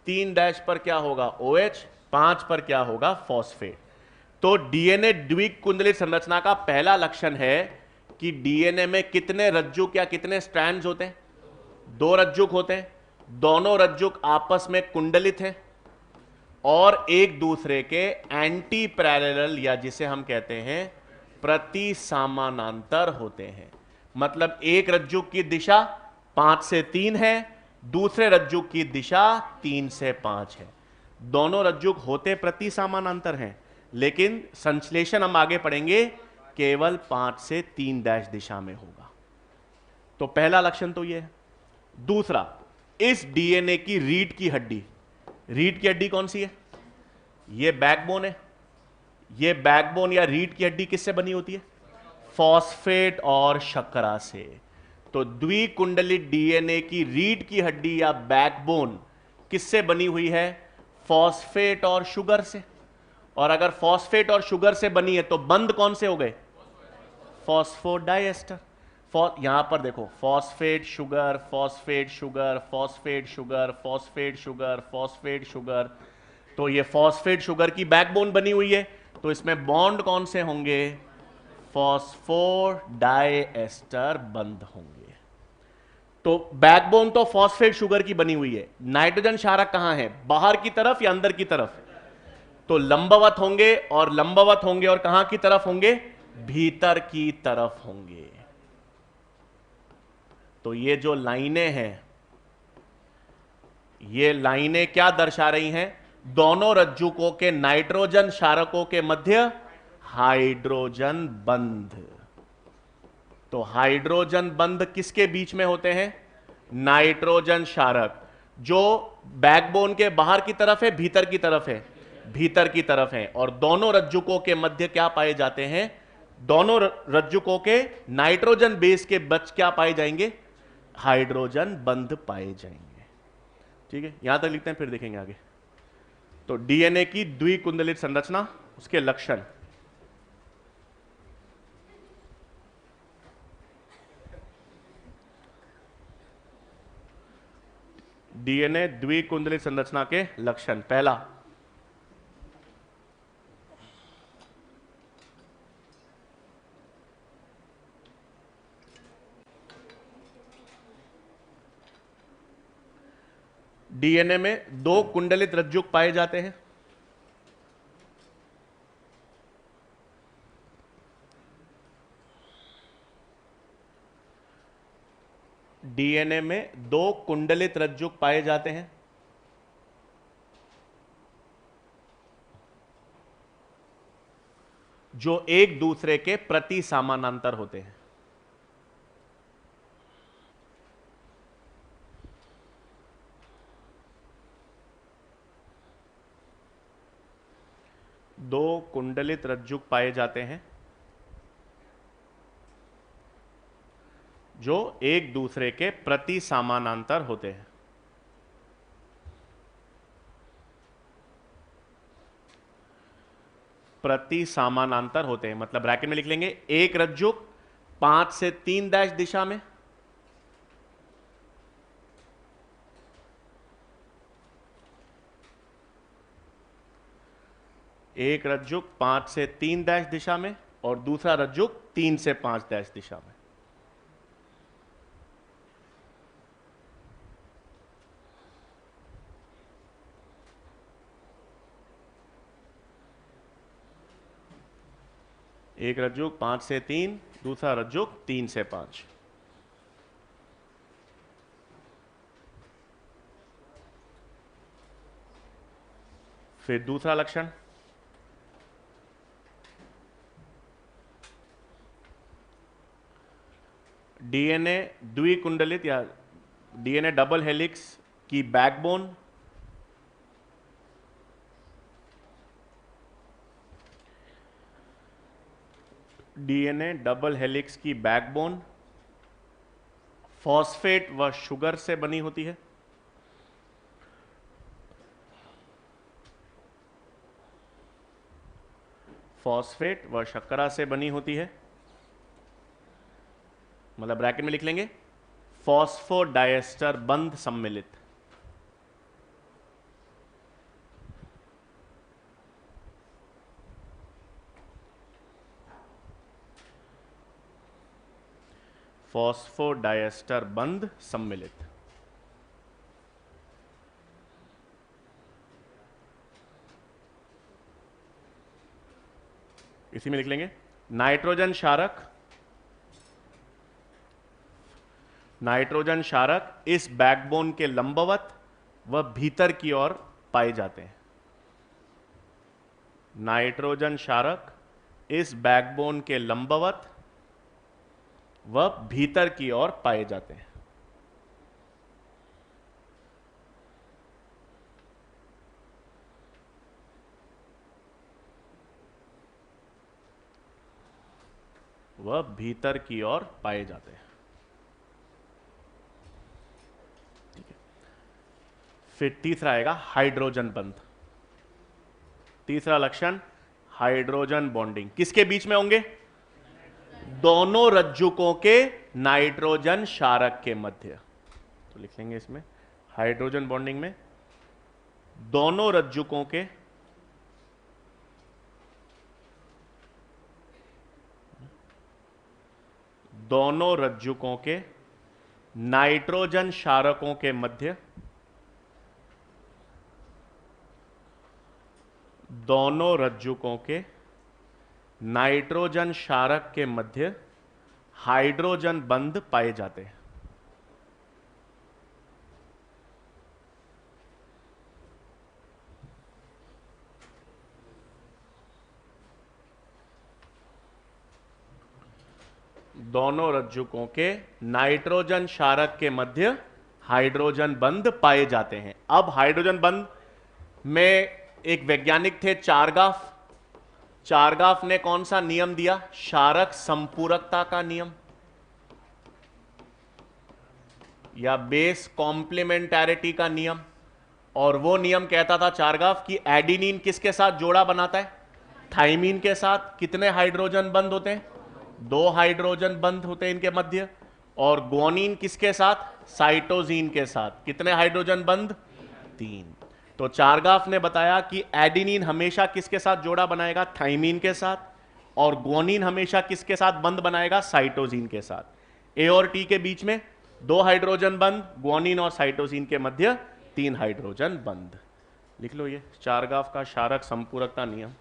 3 डैश पर क्या होगा? OH, 5 पर क्या होगा? फॉस्फेट। तो डीएनए द्विकुंडलित संरचना का पहला लक्षण है कि डीएनए में कितने रज्जुक या कितने स्ट्रैंड्स होते हैं? 2 रज्जुक होते हैं। दोनों रज्जुक आपस में कुंडलित हैं और एक दूसरे के एंटी पैरेलल, या जिसे हम कहते हैं प्रति समानांतर होते हैं। मतलब एक रज्जुक की दिशा 5 से 3 है, दूसरे रज्जुक की दिशा 3 से 5 है। दोनों रज्जुक होते प्रति समानांतर हैं, लेकिन संश्लेषण हम आगे पढ़ेंगे केवल 5 से 3 डैश दिशा में होगा। तो पहला लक्षण तो ये है। दूसरा, इस डीएनए की रीढ़ की हड्डी कौन सी है? ये बैकबोन है। ये बैकबोन या रीढ़ की हड्डी किससे बनी होती है? फॉस्फेट और शर्करा से। तो द्विकुंडलित डीएनए की रीढ़ की हड्डी या बैकबोन किससे बनी हुई है? फॉस्फेट और शुगर से। और अगर फॉस्फेट और शुगर से बनी है तो बंध कौन से हो गए? फॉस्फोडाइएस्टर। यहां पर देखो, phosphate sugar, phosphate sugar, phosphate sugar, phosphate sugar, phosphate sugar. तो ये फॉस्फेट शुगर की बैकबोन बनी हुई है, तो इसमें बॉन्ड कौन से होंगे? फॉस्फोडाइएस्टर बंध होंगे। तो बैकबोन तो फॉस्फेट शुगर की बनी हुई है। नाइट्रोजन क्षारक कहां है? बाहर की तरफ या अंदर की तरफ? तो लंबवत होंगे, और लंबवत होंगे और कहां की तरफ होंगे? भीतर की तरफ होंगे। तो ये जो लाइनें हैं, ये लाइनें क्या दर्शा रही हैं? दोनों रज्जुकों के नाइट्रोजन क्षारकों के मध्य हाइड्रोजन बंध। तो हाइड्रोजन बंध किसके बीच में होते हैं? नाइट्रोजन क्षारक, जो बैकबोन के बाहर की तरफ है, भीतर की तरफ है? भीतर की तरफ है। और दोनों रज्जुकों के मध्य क्या पाए जाते हैं? दोनों रज्जुकों के नाइट्रोजन बेस के बच क्या पाए जाएंगे? हाइड्रोजन बंध पाए जाएंगे। ठीक है, यहां तक लिखते हैं, फिर देखेंगे आगे। तो डीएनए की द्विकुंडलित संरचना, उसके लक्षण। डीएनए द्विकुंडलित संरचना के लक्षण। पहला, डीएनए में दो कुंडलित रज्जुक पाए जाते हैं। डीएनए में दो कुंडलित रज्जुक पाए जाते हैं, जो एक दूसरे के प्रति समानांतर होते हैं। दो कुंडलित रज्जुक पाए जाते हैं जो एक दूसरे के प्रति समानांतर होते हैं। प्रति समानांतर होते हैं मतलब ब्रैकेट में लिख लेंगे, एक रज्जुक 5 से 3 डैश दिशा में, एक रज्जुक 5 से 3 डैश दिशा में और दूसरा रज्जुक 3 से 5 डैश दिशा में। एक रज्जुक 5 से 3, दूसरा रज्जुक 3 से 5। फिर दूसरा लक्षण, डीएनए द्विकुंडलित या डीएनए डबल हेलिक्स की बैकबोन डीएनए डबल हेलिक्स की बैकबोन फॉस्फेट व शुगर से बनी होती है। फॉस्फेट व शर्करा से बनी होती है, मतलब ब्रैकेट में लिख लेंगे फॉस्फोडाइएस्टर बंध सम्मिलित। फॉस्फोडाइएस्टर बंध सम्मिलित। इसी में लिख लेंगे नाइट्रोजन क्षारक, नाइट्रोजन क्षारक इस बैकबोन के लंबवत व भीतर की ओर पाए जाते हैं। नाइट्रोजन क्षारक इस बैकबोन के लंबवत वह भीतर की ओर पाए जाते हैं। वह भीतर की ओर पाए जाते हैं। ठीक है, फिर तीसरा आएगा हाइड्रोजन बंध। तीसरा लक्षण हाइड्रोजन बॉन्डिंग। किसके बीच में होंगे? दोनों रज्जुकों के नाइट्रोजन क्षारक के मध्य। तो लिख लेंगे इसमें हाइड्रोजन बॉन्डिंग में दोनों रज्जुकों के नाइट्रोजन क्षारकों के मध्य दोनों रज्जुकों के नाइट्रोजन क्षारक के मध्य हाइड्रोजन बंध पाए जाते हैं। दोनों रज्जुकों के नाइट्रोजन क्षारक के मध्य हाइड्रोजन बंध पाए जाते हैं। अब हाइड्रोजन बंध में एक वैज्ञानिक थे चारगाफ। चारगाफ ने कौन सा नियम दिया? क्षारक संपूरकता का नियम या बेस कॉम्प्लीमेंटैरिटी का नियम। और वो नियम कहता था चारगाफ कि एडिनिन किसके साथ जोड़ा बनाता है? थाइमीन के साथ। कितने हाइड्रोजन बंध होते हैं? 2 हाइड्रोजन बंध होते हैं इनके मध्य। और ग्वानिन किसके साथ? साइटोजीन के साथ। कितने हाइड्रोजन बंध? 3। तो चारगाफ ने बताया कि एडिनिन हमेशा किसके साथ जोड़ा बनाएगा? थाइमीन के साथ। और ग्वानिन हमेशा किसके साथ बंध बनाएगा? साइटोजीन के साथ। ए और टी के बीच में 2 हाइड्रोजन बंध, ग्वानिन और साइटोजीन के मध्य 3 हाइड्रोजन बंध। लिख लो ये चारगाफ का क्षारक संपूरकता नियम।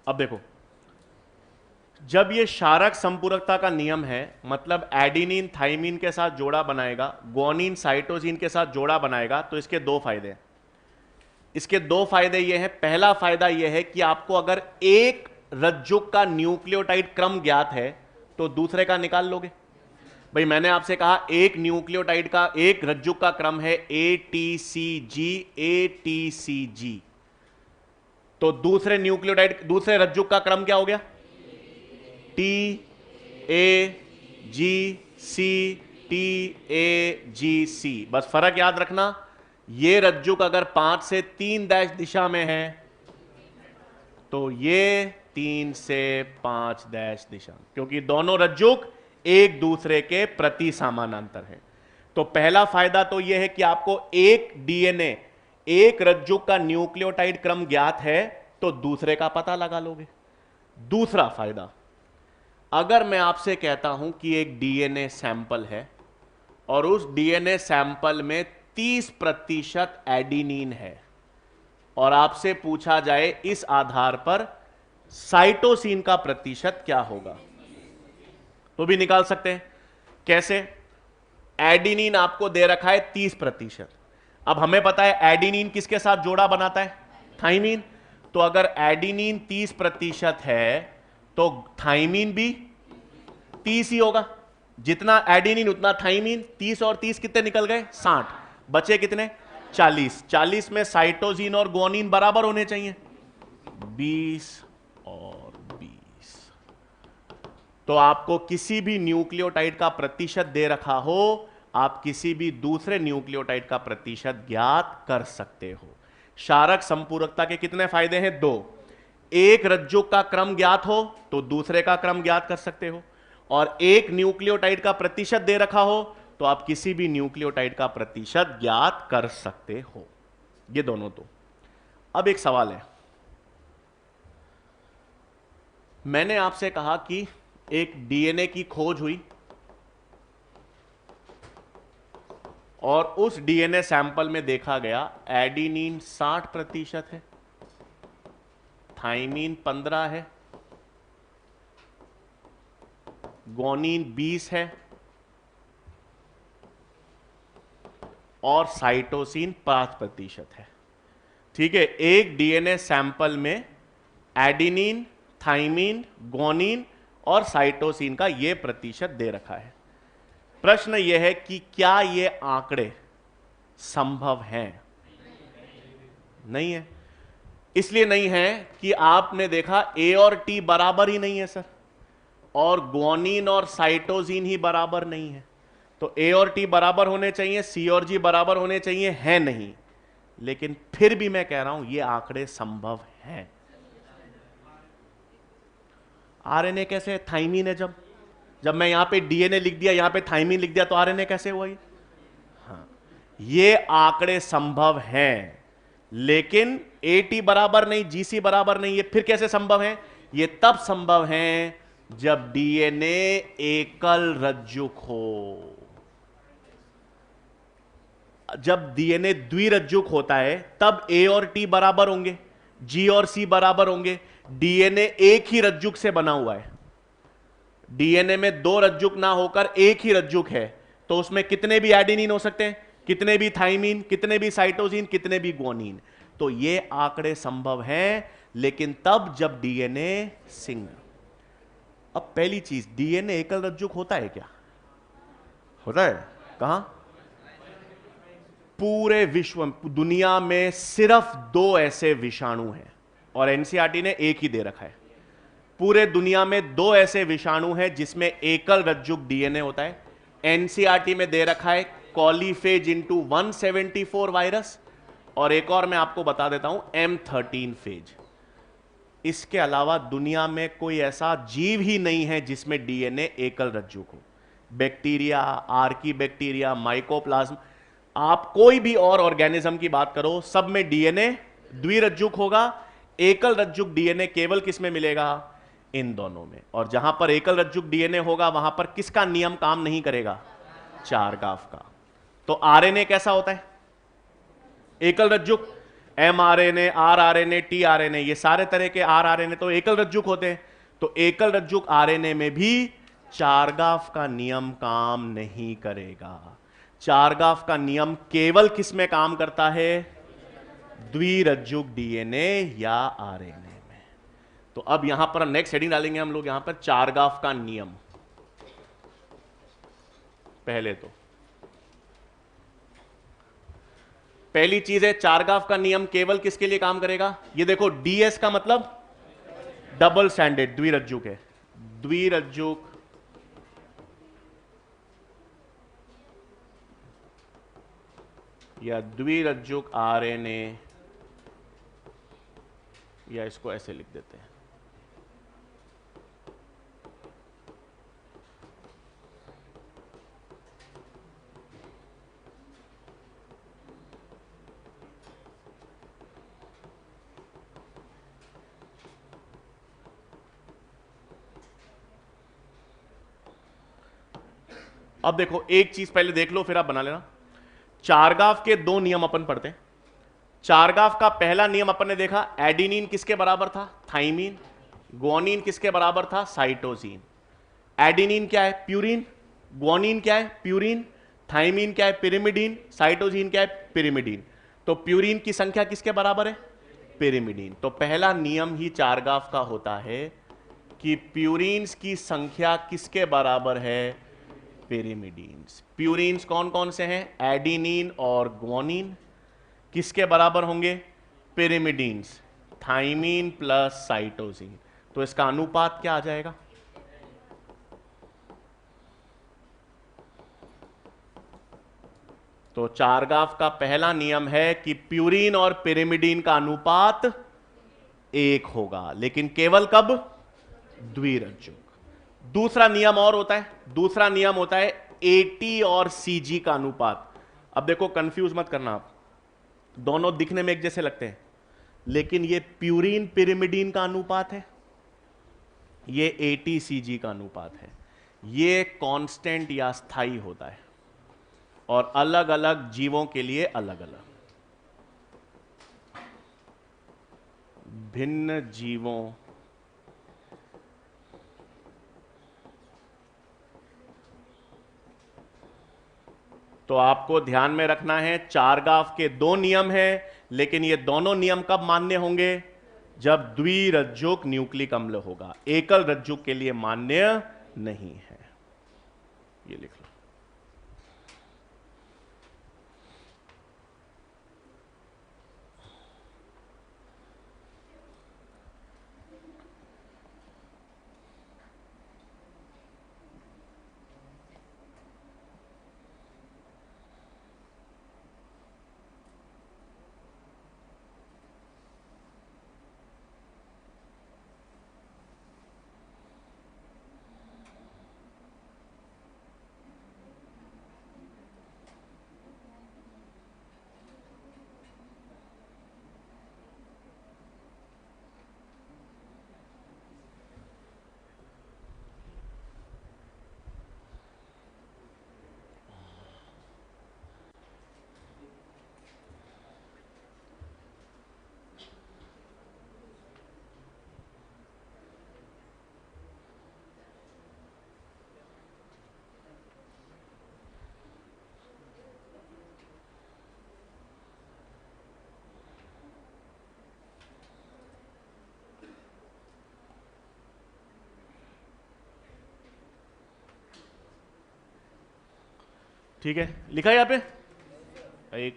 अब देखो, जब ये क्षारक संपूरकता का नियम है, मतलब एडिनिन थाइमीन के साथ जोड़ा बनाएगा, ग्वानिन साइटोजीन के साथ जोड़ा बनाएगा, तो इसके 2 फायदे हैं। इसके 2 फायदे ये हैं। पहला फायदा ये है कि आपको अगर एक रज्जुक का न्यूक्लियोटाइड क्रम ज्ञात है तो दूसरे का निकाल लोगे। भाई मैंने आपसे कहा एक न्यूक्लियोटाइड का, एक रज्जुक का क्रम है ATCG ATCG, तो दूसरे न्यूक्लियोटाइड, दूसरे रज्जुक का क्रम क्या हो गया? TAGC TAGC। बस फर्क याद रखना, ये रज्जुक अगर 5 से 3 डैश दिशा में है तो ये 3 से 5 डैश दिशा, क्योंकि दोनों रज्जुक एक दूसरे के प्रति समानांतर है। तो पहला फायदा तो यह है कि आपको एक डीएनए, एक रज्जुक का न्यूक्लियोटाइड क्रम ज्ञात है तो दूसरे का पता लगा लोगे। दूसरा फायदा, अगर मैं आपसे कहता हूं कि एक डीएनए सैंपल है और उस डीएनए सैंपल में 30% एडिनिन है और आपसे पूछा जाए इस आधार पर साइटोसिन का प्रतिशत क्या होगा, तो भी निकाल सकते हैं। कैसे? एडिनिन आपको दे रखा है 30%। अब हमें पता है एडिनिन किसके साथ जोड़ा बनाता है? थाइमीन। तो अगर एडिनिन 30% है तो थाइमीन भी 30 ही होगा। जितना एडिनिन उतना थाइमीन। 30 और 30 कितने निकल गए? 60। बचे कितने? 40। 40 में साइटोसिन और ग्वानिन बराबर होने चाहिए, 20 और 20। तो आपको किसी भी न्यूक्लियोटाइड का प्रतिशत दे रखा हो आप किसी भी दूसरे न्यूक्लियोटाइड का प्रतिशत ज्ञात कर सकते हो। क्षारक संपूरकता के कितने फायदे हैं? 2। एक रज्जुक का क्रम ज्ञात हो तो दूसरे का क्रम ज्ञात कर सकते हो, और एक न्यूक्लियोटाइड का प्रतिशत दे रखा हो तो आप किसी भी न्यूक्लियोटाइड का प्रतिशत ज्ञात कर सकते हो। ये दोनों तो। अब एक सवाल है, मैंने आपसे कहा कि एक डीएनए की खोज हुई और उस डीएनए सैंपल में देखा गया एडिनिन 60% है, थाइमीन 15 है, ग्वानिन 20 है और साइटोसिन 5% है। ठीक है, एक डीएनए सैंपल में एडिनिन, थाइमीन, ग्वानिन और साइटोसिन का यह प्रतिशत दे रखा है। प्रश्न यह है कि क्या ये आंकड़े संभव हैं? नहीं है। इसलिए नहीं है कि आपने देखा ए और टी बराबर ही नहीं है सर, और ग्वानिन और साइटोसिन ही बराबर नहीं है। तो ए और टी बराबर होने चाहिए, सी और जी बराबर होने चाहिए, है नहीं। लेकिन फिर भी मैं कह रहा हूं ये आंकड़े संभव हैं। आरएनए कैसे है? थाइमीन है। जब मैं यहां पे डीएनए लिख दिया, यहां पे थाइमीन लिख दिया, तो आरएनए कैसे हुआ ये? हाँ, ये आंकड़े संभव हैं, लेकिन एटी बराबर नहीं, जीसी बराबर नहीं। ये फिर कैसे संभव है? ये तब संभव है जब डीएनए एकल रज्जुक हो। जब डीएनए द्विरज्जुक होता है तब ए और टी बराबर होंगे, जी और सी बराबर होंगे। डीएनए एक ही रज्जुक से बना हुआ है। डीएनए में दो रज्जुक ना होकर एक ही रज्जुक है, तो उसमें कितने भी एडेनिन हो सकते हैं, कितने भी थाइमीन, कितने भी साइटोसिन, कितने भी ग्वानिन। तो ये आंकड़े संभव हैं, लेकिन तब जब डीएनए सिंगल। अब पहली चीज, डीएनए एकल रज्जुक होता है क्या? होता है। कहां? पूरे विश्व, दुनिया में सिर्फ 2 ऐसे विषाणु हैं, और एनसीईआरटी ने एक ही दे रखा है। पूरे दुनिया में 2 ऐसे विषाणु हैं जिसमें एकल रज्जुक डीएनए होता है। एनसीईआरटी में दे रखा है कॉलीफेज इंटू 174 वायरस, और एक और मैं आपको बता देता हूं, M13 फेज। इसके अलावा दुनिया में कोई ऐसा जीव ही नहीं है जिसमें डीएनए एकल रज्जुक हो। बैक्टीरिया, आर्की बैक्टीरिया, माइकोप्लाज्म, आप कोई भी और ऑर्गेनिज्म की बात करो, सब में डीएनए द्विरज्जुक होगा। एकल रज्जुक डीएनए केवल किस में मिलेगा? इन दोनों में। और जहां पर एकल रज्जुक डीएनए होगा वहां पर किसका नियम काम नहीं करेगा? चारगाफ का। तो आरएनए कैसा होता है? एकल रज्जुक। एमआरएनए, आरआरएनए, टीआरएनए, ये सारे तरह के आरआरएनए तो एकल रज्जुक होते हैं। तो एकल रज्जुक आरएनए में भी चारगाफ का नियम काम नहीं करेगा। चारगाफ का नियम केवल किस में काम करता है? द्विरज्जुक डीएनए या आरएनए में। तो अब यहां पर नेक्स्ट हेडिंग डालेंगे हम लोग, यहां पर चारगाफ का नियम। पहले तो पहली चीज है, चारगाफ का नियम केवल किसके लिए काम करेगा? ये देखो, डीएस का मतलब डबल स्टैंडर्ड, द्विरज्जुक है। द्विरज्जुक या द्विरज्जुक आरएनए, या इसको ऐसे लिख देते हैं, अब देखो एक चीज पहले देख लो, फिर आप बना लेना। चारगाफ के 2 नियम अपन पढ़ते हैं। चारगाफ का पहला नियम अपन ने देखा, एडिनिन किसके बराबर था? थाइमीन। ग्वानिन किसके बराबर था? साइटोसिन। एडिनिन क्या है? प्यूरिन। ग्वानिन क्या है? प्यूरिन। थाइमीन क्या है? पिरिमिडीन। साइटोसिन क्या है? पिरिमिडीन। तो प्यूरिन की संख्या किसके बराबर है? पिरिमिडीन। तो पहला नियम ही चारगाफ का होता है कि प्यूरिन्स की संख्या किसके बराबर है? पिरिमिडीन्स। प्यूरिन्स कौन कौन से हैं? एडिनिन और ग्वानिन। किसके बराबर होंगे? पिरिमिडीन्स। Thymine plus cytosine. तो इसका अनुपात क्या आ जाएगा? तो चारगाफ का पहला नियम है कि प्यूरीन और पिरिमिडीन का अनुपात 1 होगा, लेकिन केवल कब? द्विरज्जुक। दूसरा नियम और होता है, दूसरा नियम होता है एटी और सीजी का अनुपात। अब देखो, कंफ्यूज मत करना आप, दोनों दिखने में एक जैसे लगते हैं, लेकिन ये प्यूरीन पिरिमिडीन का अनुपात है, ये एटीसीजी का अनुपात है। ये कांस्टेंट या स्थायी होता है और अलग अलग जीवों के लिए अलग अलग। भिन्न जीवों तो आपको ध्यान में रखना है, चारगाफ के 2 नियम हैं, लेकिन ये दोनों नियम कब मान्य होंगे? जब द्विरज्जुक न्यूक्लिक अम्ल होगा। एकल रज्जुक के लिए मान्य नहीं है। ये लिख लो। ठीक है, लिखा है यहां पे एक।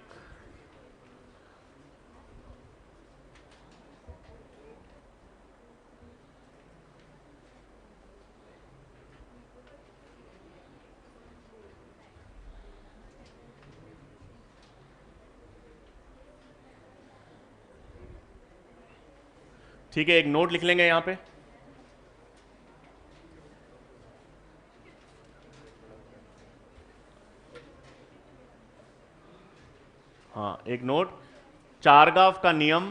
ठीक है, एक नोट लिख लेंगे यहां पे। हाँ, एक नोट, चारगाफ का नियम,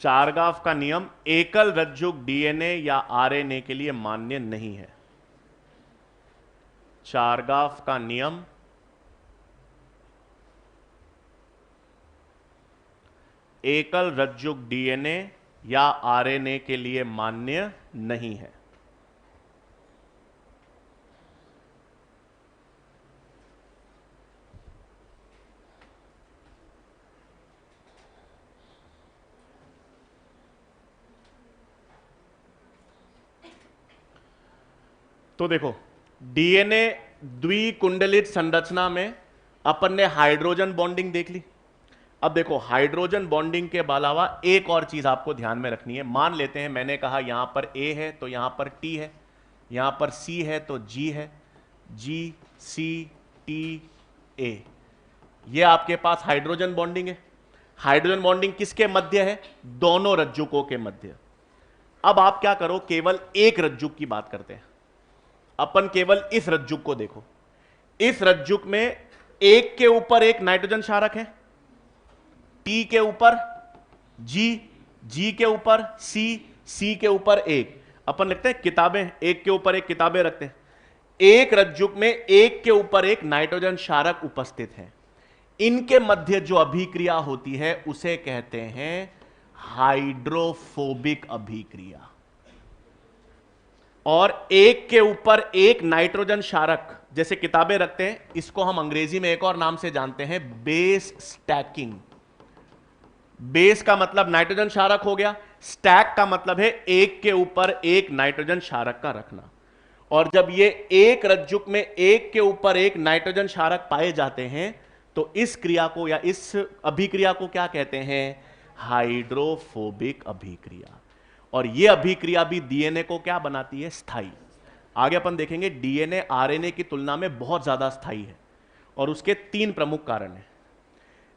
चारगाफ का नियम एकल रज्जुक डीएनए या आरएनए के लिए मान्य नहीं है। चारगाफ का नियम एकल रज्जुक डीएनए या आरएनए के लिए मान्य नहीं है। तो देखो, डीएनए द्विकुंडलित संरचना में अपन ने हाइड्रोजन बॉन्डिंग देख ली। अब देखो, हाइड्रोजन बॉन्डिंग के अलावा एक और चीज आपको ध्यान में रखनी है। मान लेते हैं मैंने कहा यहां पर ए है तो यहां पर टी है, यहां पर सी है तो जी है, जी सी टी ए, ये आपके पास हाइड्रोजन बॉन्डिंग है। हाइड्रोजन बॉन्डिंग किसके मध्य है? दोनों रज्जुकों के मध्य। अब आप क्या करो, केवल एक रज्जुक की बात करते हैं अपन। केवल इस रज्जुक को देखो, इस रज्जुक में एक के ऊपर एक नाइट्रोजन क्षारक है, टी के ऊपर जी, जी के ऊपर सी, सी के ऊपर एक। अपन लिखते हैं किताबें, एक के ऊपर एक किताबें रखते हैं। एक रज्जुक में एक के ऊपर एक नाइट्रोजन क्षारक उपस्थित है। इनके मध्य जो अभिक्रिया होती है उसे कहते हैं हाइड्रोफोबिक अभिक्रिया। और एक के ऊपर एक नाइट्रोजन क्षारक जैसे किताबें रखते हैं, इसको हम अंग्रेजी में एक और नाम से जानते हैं, बेस स्टैकिंग। बेस का मतलब नाइट्रोजन क्षारक हो गया, स्टैक का मतलब है एक के ऊपर एक नाइट्रोजन क्षारक का रखना। और जब ये एक रज्जुक में एक के ऊपर एक नाइट्रोजन क्षारक पाए जाते हैं तो इस क्रिया को या इस अभिक्रिया को क्या कहते हैं? हाइड्रोफोबिक अभिक्रिया। और यह अभिक्रिया भी डीएनए को क्या बनाती है? स्थायी। आगे अपन देखेंगे डीएनए आरएनए की तुलना में बहुत ज्यादा स्थायी है और उसके 3 प्रमुख कारण हैं।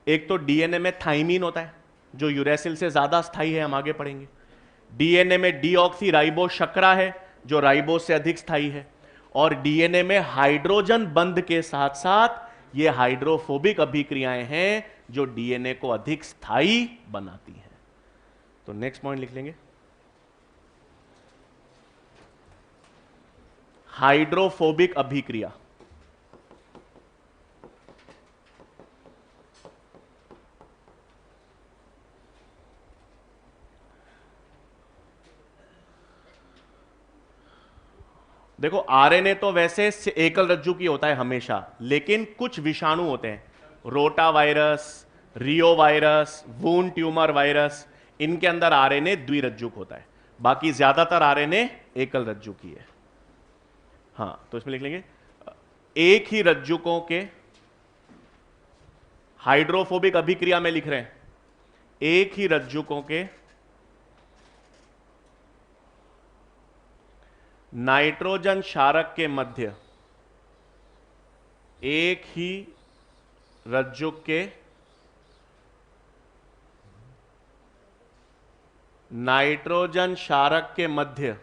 एक तो डीएनए में थाइमीन होता है जो यूरेसिल से ज्यादा स्थायी है, हम आगे पढ़ेंगे। डीएनए में डीऑक्सी राइबोज शर्करा है जो राइबोज से अधिक स्थायी है। और डीएनए में हाइड्रोजन बंध के साथ साथ ये हाइड्रोफोबिक अभिक्रियाएं हैं जो डीएनए को अधिक स्थायी बनाती हैं। तो नेक्स्ट पॉइंट लिख लेंगे, हाइड्रोफोबिक अभिक्रिया। देखो आरएनए तो वैसे एकल रज्जु की होता है हमेशा, लेकिन कुछ विषाणु होते हैं, रोटा वायरस, रियो वायरस, वूंड ट्यूमर वायरस, इनके अंदर आरएनए द्विरज्जुक होता है। बाकी ज्यादातर आरएनए एकल रज्जु की है। हाँ, तो इसमें लिख लेंगे एक ही रज्जुकों के हाइड्रोफोबिक अभिक्रिया में लिख रहे हैं, एक ही रज्जुकों के नाइट्रोजन क्षारक के मध्य, एक ही रज्जुक के नाइट्रोजन क्षारक के मध्य,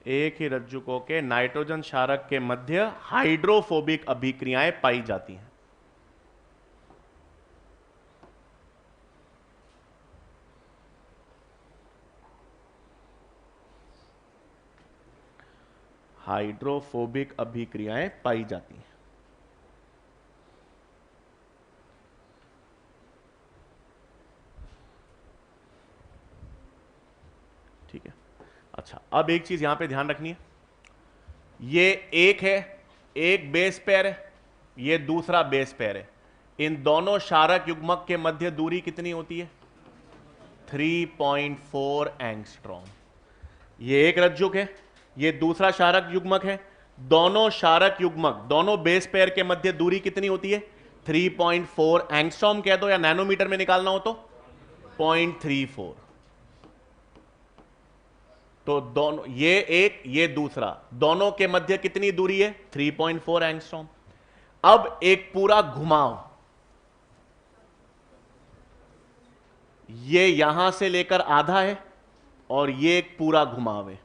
एक ही रज्जुकों के नाइट्रोजन क्षारक के मध्य हाइड्रोफोबिक अभिक्रियाएं पाई जाती हैं। हाइड्रोफोबिक अभिक्रियाएं पाई जाती हैं। ठीक है। अच्छा, अब एक चीज यहां पे ध्यान रखनी है, ये एक है, एक बेस पेयर है, ये दूसरा बेस पेयर है। इन दोनों क्षारक युग्मक के मध्य दूरी कितनी होती है? 3.4 एंगस्ट्रॉम। ये एक रज्जुक है, ये दूसरा क्षारक युग्मक है। दोनों क्षारक युग्मक, दोनों बेस पेयर के मध्य दूरी कितनी होती है? 3.4 एंगस्ट्रॉम कह दो, या नैनोमीटर में निकालना हो तो 0.34। तो दोनों, ये एक ये दूसरा, दोनों के मध्य कितनी दूरी है? 3.4 एंगस्ट्रॉम। अब एक पूरा घुमाव, ये यहां से लेकर आधा है और ये एक पूरा घुमाव है,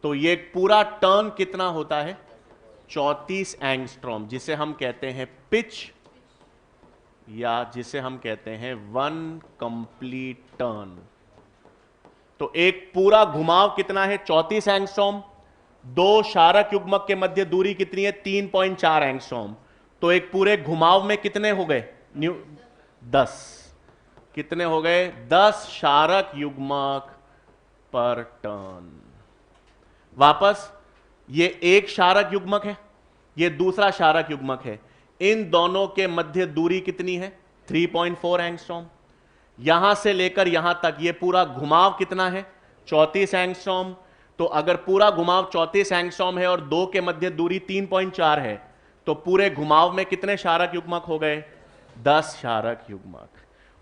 तो ये एक पूरा टर्न कितना होता है? 34 एंगस्ट्रॉम, जिसे हम कहते हैं पिच, या जिसे हम कहते हैं 1 कंप्लीट टर्न। तो एक पूरा घुमाव कितना है? 34 एंगस्ट्रॉम। दो क्षारक युग्मक के मध्य दूरी कितनी है? 3.4 एंगस्ट्रॉम। तो एक पूरे घुमाव में कितने हो गए? 10। कितने हो गए? 10 क्षारक युग्मक पर टर्न। वापस, ये एक क्षारक युग्मक है, ये दूसरा क्षारक युग्मक है, इन दोनों के मध्य दूरी कितनी है? 3.4 एंगस्ट्रॉम। यहां से लेकर यहां तक ये पूरा घुमाव कितना है? 34 एंगस्ट्रॉम। तो अगर पूरा घुमाव 34 एंगस्ट्रॉम है और दो के मध्य दूरी 3.4 है, तो पूरे घुमाव में कितने क्षारक युग्मक हो गए? 10 क्षारक युग्मक।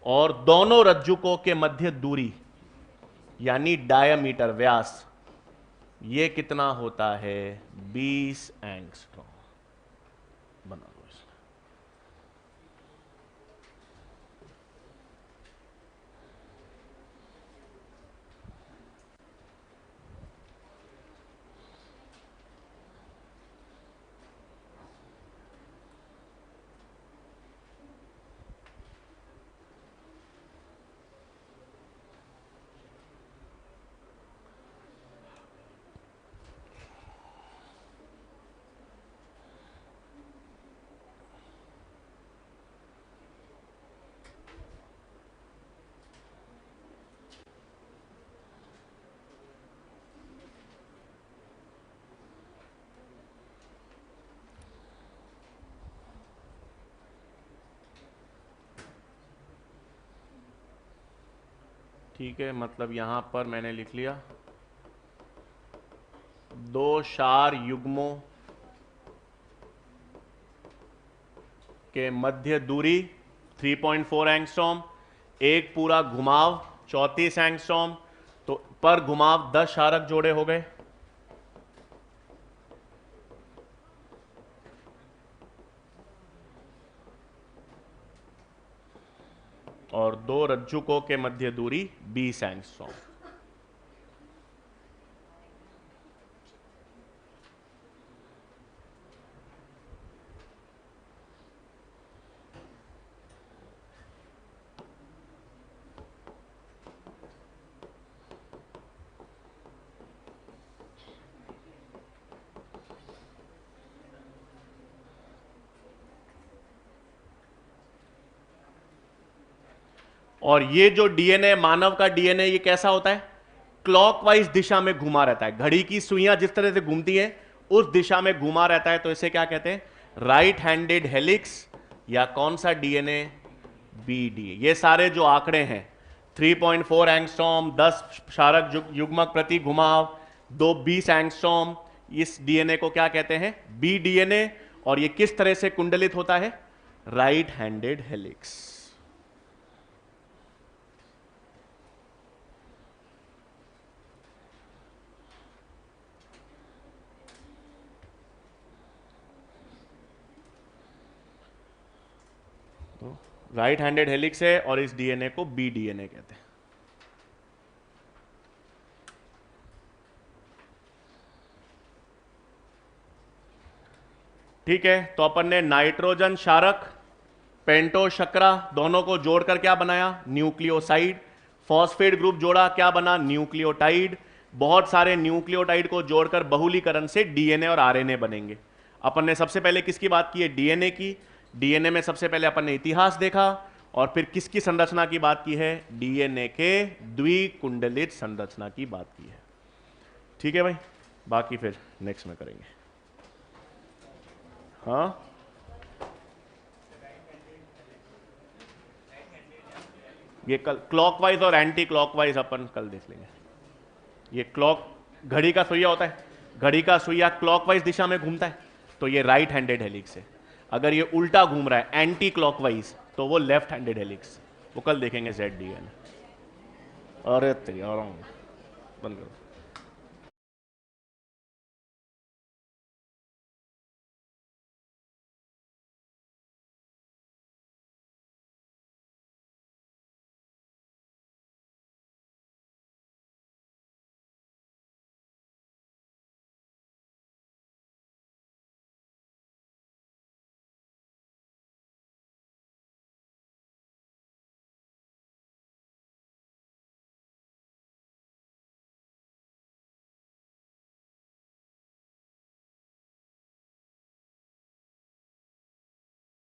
और दोनों रज्जुकों के मध्य दूरी यानी डायमीटर, व्यास, ये कितना होता है? 20 एंगस्ट्रॉम। बना लो इसमें। ठीक है, मतलब यहां पर मैंने लिख लिया दो क्षार युग्मों के मध्य दूरी 3.4 एंगस्ट्रॉम, एक पूरा घुमाव 34 एंगस्ट्रॉम, तो पर घुमाव 10 क्षारक जोड़े हो गए, और 2 रज्जुकों के मध्य दूरी 20 एंगस्ट्रॉम। और ये जो डीएनए, मानव का डीएनए, ये कैसा होता है? क्लॉकवाइज दिशा में घुमा रहता है। घड़ी की सुइयां जिस तरह से घूमती है उस दिशा में घुमा रहता है, तो इसे क्या कहते हैं? राइट हैंडेड हेलिक्स, या कौन सा डीएनए? बीडी। ये सारे जो आंकड़े हैं 3.4 एंगस्ट्रॉम, 10 क्षारक युग्मक प्रति घुमाव, 20 एंगस्ट्रॉम, इस डीएनए को क्या कहते हैं? B DNA. और ये किस तरह से कुंडलित होता है? Right handed helix. तो राइट हैंडेड हेलिक्स है और इस डीएनए को बी डीएनए कहते हैं। ठीक है, तो अपन ने नाइट्रोजन क्षारक, पेंटो शकरा, दोनों को जोड़कर क्या बनाया? न्यूक्लियोसाइड। फॉस्फेट ग्रुप जोड़ा, क्या बना? न्यूक्लियोटाइड। बहुत सारे न्यूक्लियोटाइड को जोड़कर बहुलीकरण से डीएनए और आरएनए बनेंगे। अपन ने सबसे पहले किसकी बात की है? डीएनए की। डीएनए में सबसे पहले अपन ने इतिहास देखा, और फिर किसकी संरचना की बात की है? डीएनए के द्विकुंडलित संरचना की बात की है। ठीक है भाई, बाकी फिर नेक्स्ट में करेंगे। हाँ, ये कल क्लॉकवाइज और एंटी क्लॉकवाइज अपन कल देख लेंगे। ये क्लॉक, घड़ी का सुइया होता है, घड़ी का सुइया क्लॉकवाइज दिशा में घूमता है, तो ये राइट हैंडेड हेलिक्स है। अगर ये उल्टा घूम रहा है एंटी क्लॉकवाइज, तो वो लेफ्ट हैंडेड हेलिक्स। वो कल देखेंगे जेड डीएनए। अरे तेरी बंद करो।